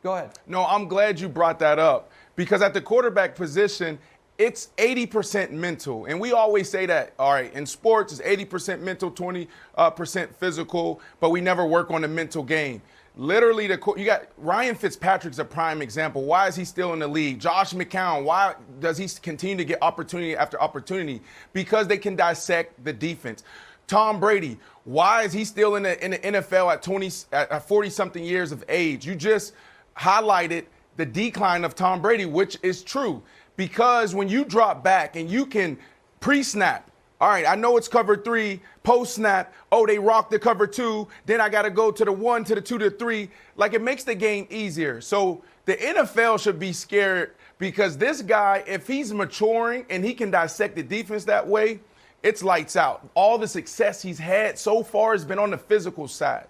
Go ahead. No, I'm glad you brought that up because at the quarterback position, it's 80% mental. And we always say that, all right, in sports, it's 80% mental, 20% physical, but we never work on the mental game. Literally, you got Ryan Fitzpatrick's a prime example. Why is he still in the league? Josh McCown, why does he continue to get opportunity after opportunity? Because they can dissect the defense. Tom Brady, why is he still in the NFL at 40-something years of age? You just highlighted the decline of Tom Brady, which is true. Because when you drop back and you can pre-snap, all right, I know it's cover 3, post-snap, oh, they rocked the cover 2, then I got to go to the 1, to the 2, to the 3. Like, it makes the game easier. So the NFL should be scared because this guy, if he's maturing and he can dissect the defense that way, it's lights out. All the success he's had so far has been on the physical side.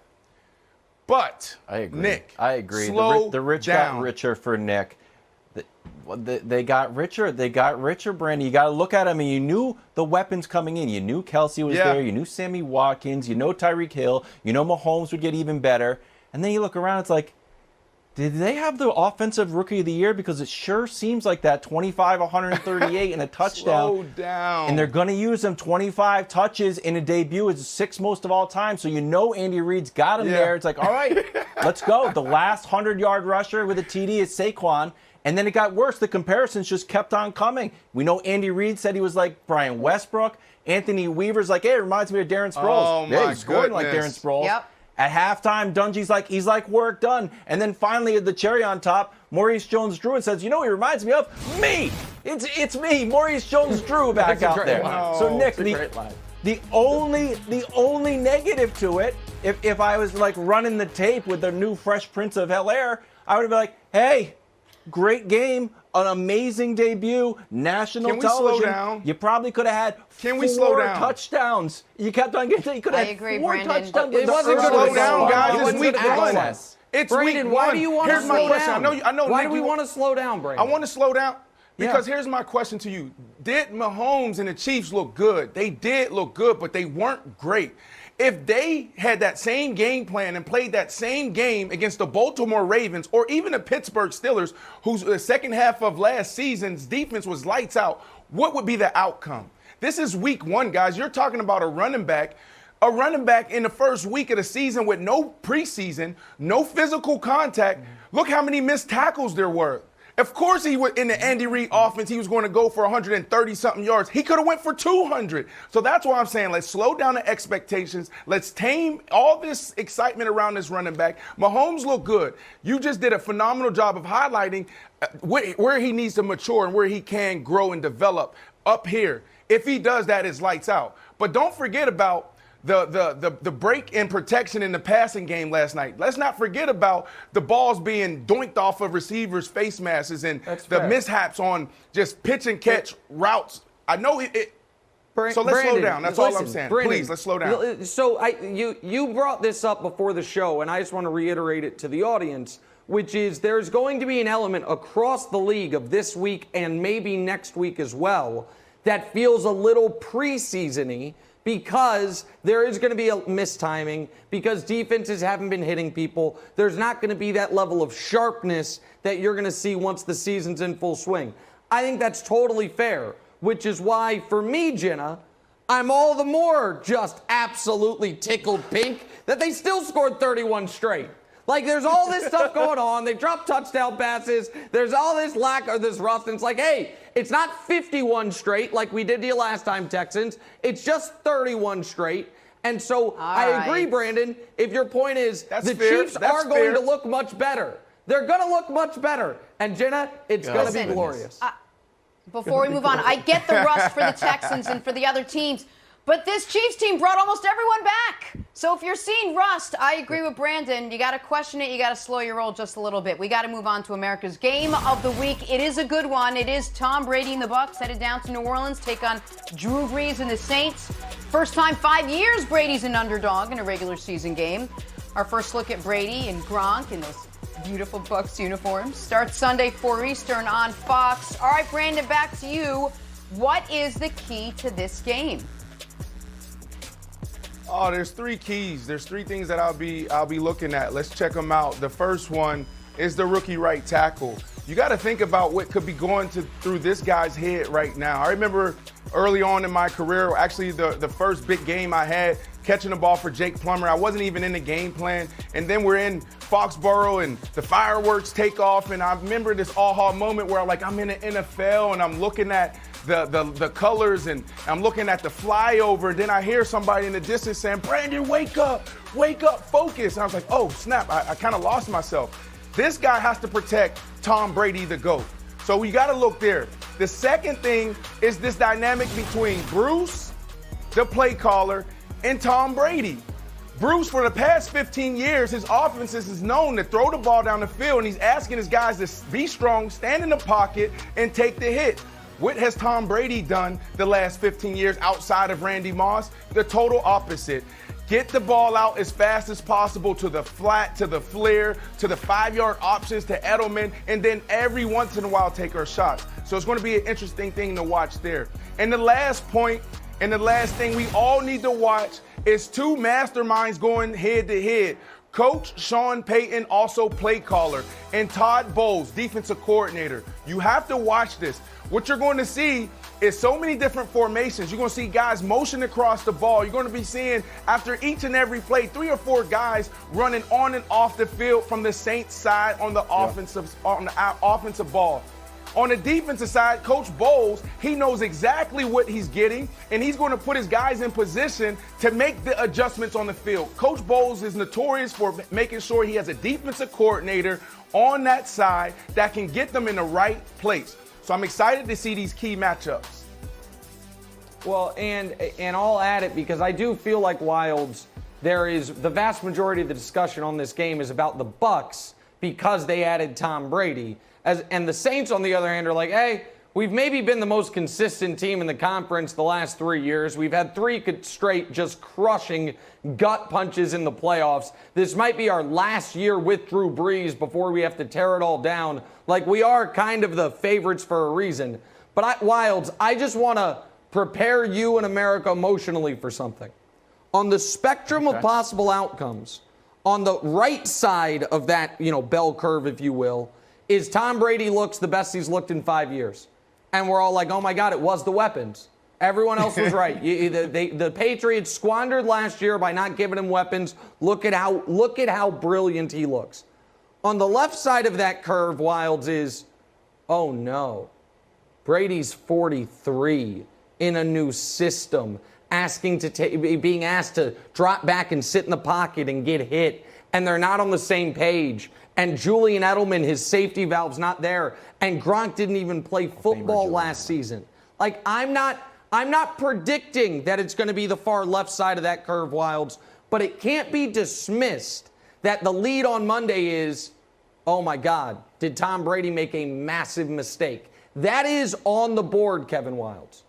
But, I agree. Nick, I agree. Slow The rich down. got richer for Nick. They got richer. They got richer, Brandon. You got to look at them, and you knew the weapons coming in. You knew Kelsey was there. You knew Sammy Watkins. You know Tyreek Hill. You know Mahomes would get even better. And then you look around, it's like, did they have the offensive rookie of the year? Because it sure seems like that 25, 138 and a touchdown. Slow down. And they're going to use them 25 touches in a debut. It's 6th most of all time. So you know Andy Reid's got him there. It's like, all right, let's go. The last 100-yard rusher with a TD is Saquon. And then it got worse. The comparisons just kept on coming. We know Andy Reid said he was like Brian Westbrook. Anthony Weaver's like, hey, it reminds me of Darren Sproles. Oh, my he's scoring like Darren goodness. Sproles. Yep. At halftime, Dungy's like, he's like, work done. And then finally, at the cherry on top, Maurice Jones-Drew says, you know what he reminds me of? Me! It's me, Maurice Jones-Drew back out there. So, Nick, the only negative to it, if I was like running the tape with the new Fresh Prince of Bel-Air, I would be like, hey, great game, an amazing debut, national Can we television. slow down? You probably could have had Can we 4 slow down? touchdowns. You kept on getting. You could have I agree, had 4 Brandon. touchdowns. It wasn't good Slow to down, slow guys. down. It's It week wasn't good 1. access. It's Brandon, week why 1. do you want to Here's my slow question. down? I know, Why Nick, do we you- want to slow down, Brandon? I want to slow down because Yeah. here's my question to you. Did Mahomes and the Chiefs look good? They did look good, but they weren't great. If they had that same game plan and played that same game against the Baltimore Ravens or even the Pittsburgh Steelers, whose the second half of last season's defense was lights out, what would be the outcome? This is week 1, guys. You're talking about a running back in the first week of the season with no preseason, no physical contact. Look how many missed tackles there were. Of course, he was in the Andy Reid offense. He was going to go for 130-something yards. He could have went for 200. So that's why I'm saying let's slow down the expectations. Let's tame all this excitement around this running back. Mahomes looked good. You just did a phenomenal job of highlighting where he needs to mature and where he can grow and develop up here. If he does that, it's lights out. But don't forget about the break in protection in the passing game last night. Let's not forget about the balls being doinked off of receivers' face masks and the mishaps on just pitch and catch routes. I know it. So let's slow down. That's all I'm saying. Brandon, Please, let's slow down. So you brought this up before the show, and I just want to reiterate it to the audience, which is there's going to be an element across the league of this week and maybe next week as well that feels a little preseason-y, because there is going to be a mistiming, because defenses haven't been hitting people. There's not going to be that level of sharpness that you're going to see once the season's in full swing. I think that's totally fair, which is why, for me, Jenna, I'm all the more just absolutely tickled pink that they still scored 31 straight. Like, there's all this stuff going on. They dropped touchdown passes. There's all this lack of this rust. And it's like, hey, it's not 51 straight like we did to you last time, Texans. It's just 31 straight. And so I agree, Brandon, if your point is the Chiefs are going to look much better. They're going to look much better. And, Jenna, it's going to be glorious. Before we move on, I get the rust for the Texans and for the other teams, but this Chiefs team brought almost everyone back. So if you're seeing rust, I agree with Brandon. You got to question it. You got to slow your roll just a little bit. We got to move on to America's Game of the Week. It is a good one. It is Tom Brady and the Bucs headed down to New Orleans, take on Drew Brees and the Saints. First time 5 years Brady's an underdog in a regular season game. Our first look at Brady and Gronk in those beautiful Bucs uniforms starts Sunday 4 Eastern on Fox. All right, Brandon, back to you. What is the key to this game? Oh, there's 3 keys. There's 3 things that I'll be looking at. Let's check them out. The first one is the rookie right tackle. You got to think about what could be going through this guy's head right now. I remember early on in my career, actually the first big game I had, catching the ball for Jake Plummer. I wasn't even in the game plan. And then we're in Foxborough and the fireworks take off. And I remember this aha moment where I'm in the NFL and I'm looking at the colors, and I'm looking at the flyover, and then I hear somebody in the distance saying, Brandon, wake up, focus. And I was like, oh, snap, I kind of lost myself. This guy has to protect Tom Brady, the GOAT. So we got to look there. The second thing is this dynamic between Bruce, the play caller, and Tom Brady. Bruce, for the past 15 years, his offenses is known to throw the ball down the field, and he's asking his guys to be strong, stand in the pocket, and take the hit. What has Tom Brady done the last 15 years outside of Randy Moss? The total opposite. Get the ball out as fast as possible to the flat, to the flare, to the 5-yard options, to Edelman, and then every once in a while take our shots. So it's going to be an interesting thing to watch there. And the last point, and the last thing we all need to watch is two masterminds going head-to-head. Coach Sean Payton, also play caller, and Todd Bowles, defensive coordinator. You have to watch this. What you're going to see is so many different formations. You're going to see guys motion across the ball. You're going to be seeing, after each and every play, 3 or 4 guys running on and off the field from the Saints side on the offensive ball. On the defensive side, Coach Bowles, he knows exactly what he's getting, and he's going to put his guys in position to make the adjustments on the field. Coach Bowles is notorious for making sure he has a defensive coordinator on that side that can get them in the right place. So I'm excited to see these key matchups. Well, and I'll add it because I do feel like Wilds, there is the vast majority of the discussion on this game is about the Bucs because they added Tom Brady. And the Saints, on the other hand, are like, hey, we've maybe been the most consistent team in the conference the last 3 years. We've had 3 straight just crushing gut punches in the playoffs. This might be our last year with Drew Brees before we have to tear it all down. Like, we are kind of the favorites for a reason. But Wilds, I just want to prepare you and America emotionally for something. On the spectrum of possible outcomes, on the right side of that, bell curve, if you will, is Tom Brady looks the best he's looked in 5 years. And we're all like, oh my God, it was the weapons. Everyone else was right. The Patriots squandered last year by not giving him weapons. Look at how brilliant he looks. On the left side of that curve, Wilds, is, oh no, Brady's 43 in a new system, being asked to drop back and sit in the pocket and get hit, and they're not on the same page. And Julian Edelman, his safety valve's not there. And Gronk didn't even play football last season. Like, I'm not predicting that it's going to be the far left side of that curve, Wilds, but it can't be dismissed that the lead on Monday is, oh my God, did Tom Brady make a massive mistake? That is on the board, Kevin Wilds.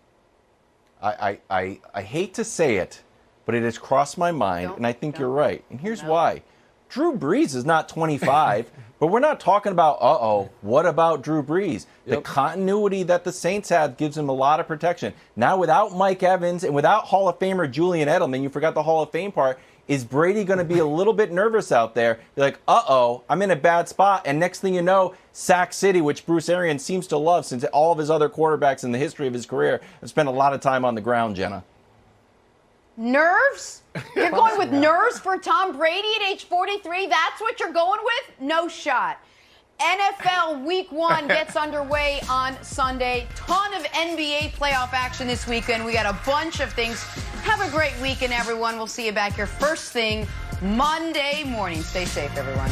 I hate to say it, but it has crossed my mind, and I think you're right. And here's why. Drew Brees is not 25, but we're not talking about, what about Drew Brees? The continuity that the Saints have gives him a lot of protection. Now, without Mike Evans and without Hall of Famer Julian Edelman, you forgot the Hall of Fame part, is Brady going to be a little bit nervous out there? You're like, I'm in a bad spot. And next thing you know, Sack City, which Bruce Arians seems to love since all of his other quarterbacks in the history of his career have spent a lot of time on the ground, Jenna. Nerves? You're going with nerves for Tom Brady at age 43? That's what you're going with? No shot. NFL Week 1 gets underway on Sunday. Ton of NBA playoff action this weekend. We got a bunch of things. Have a great weekend, everyone. We'll see you back here first thing Monday morning. Stay safe, everyone.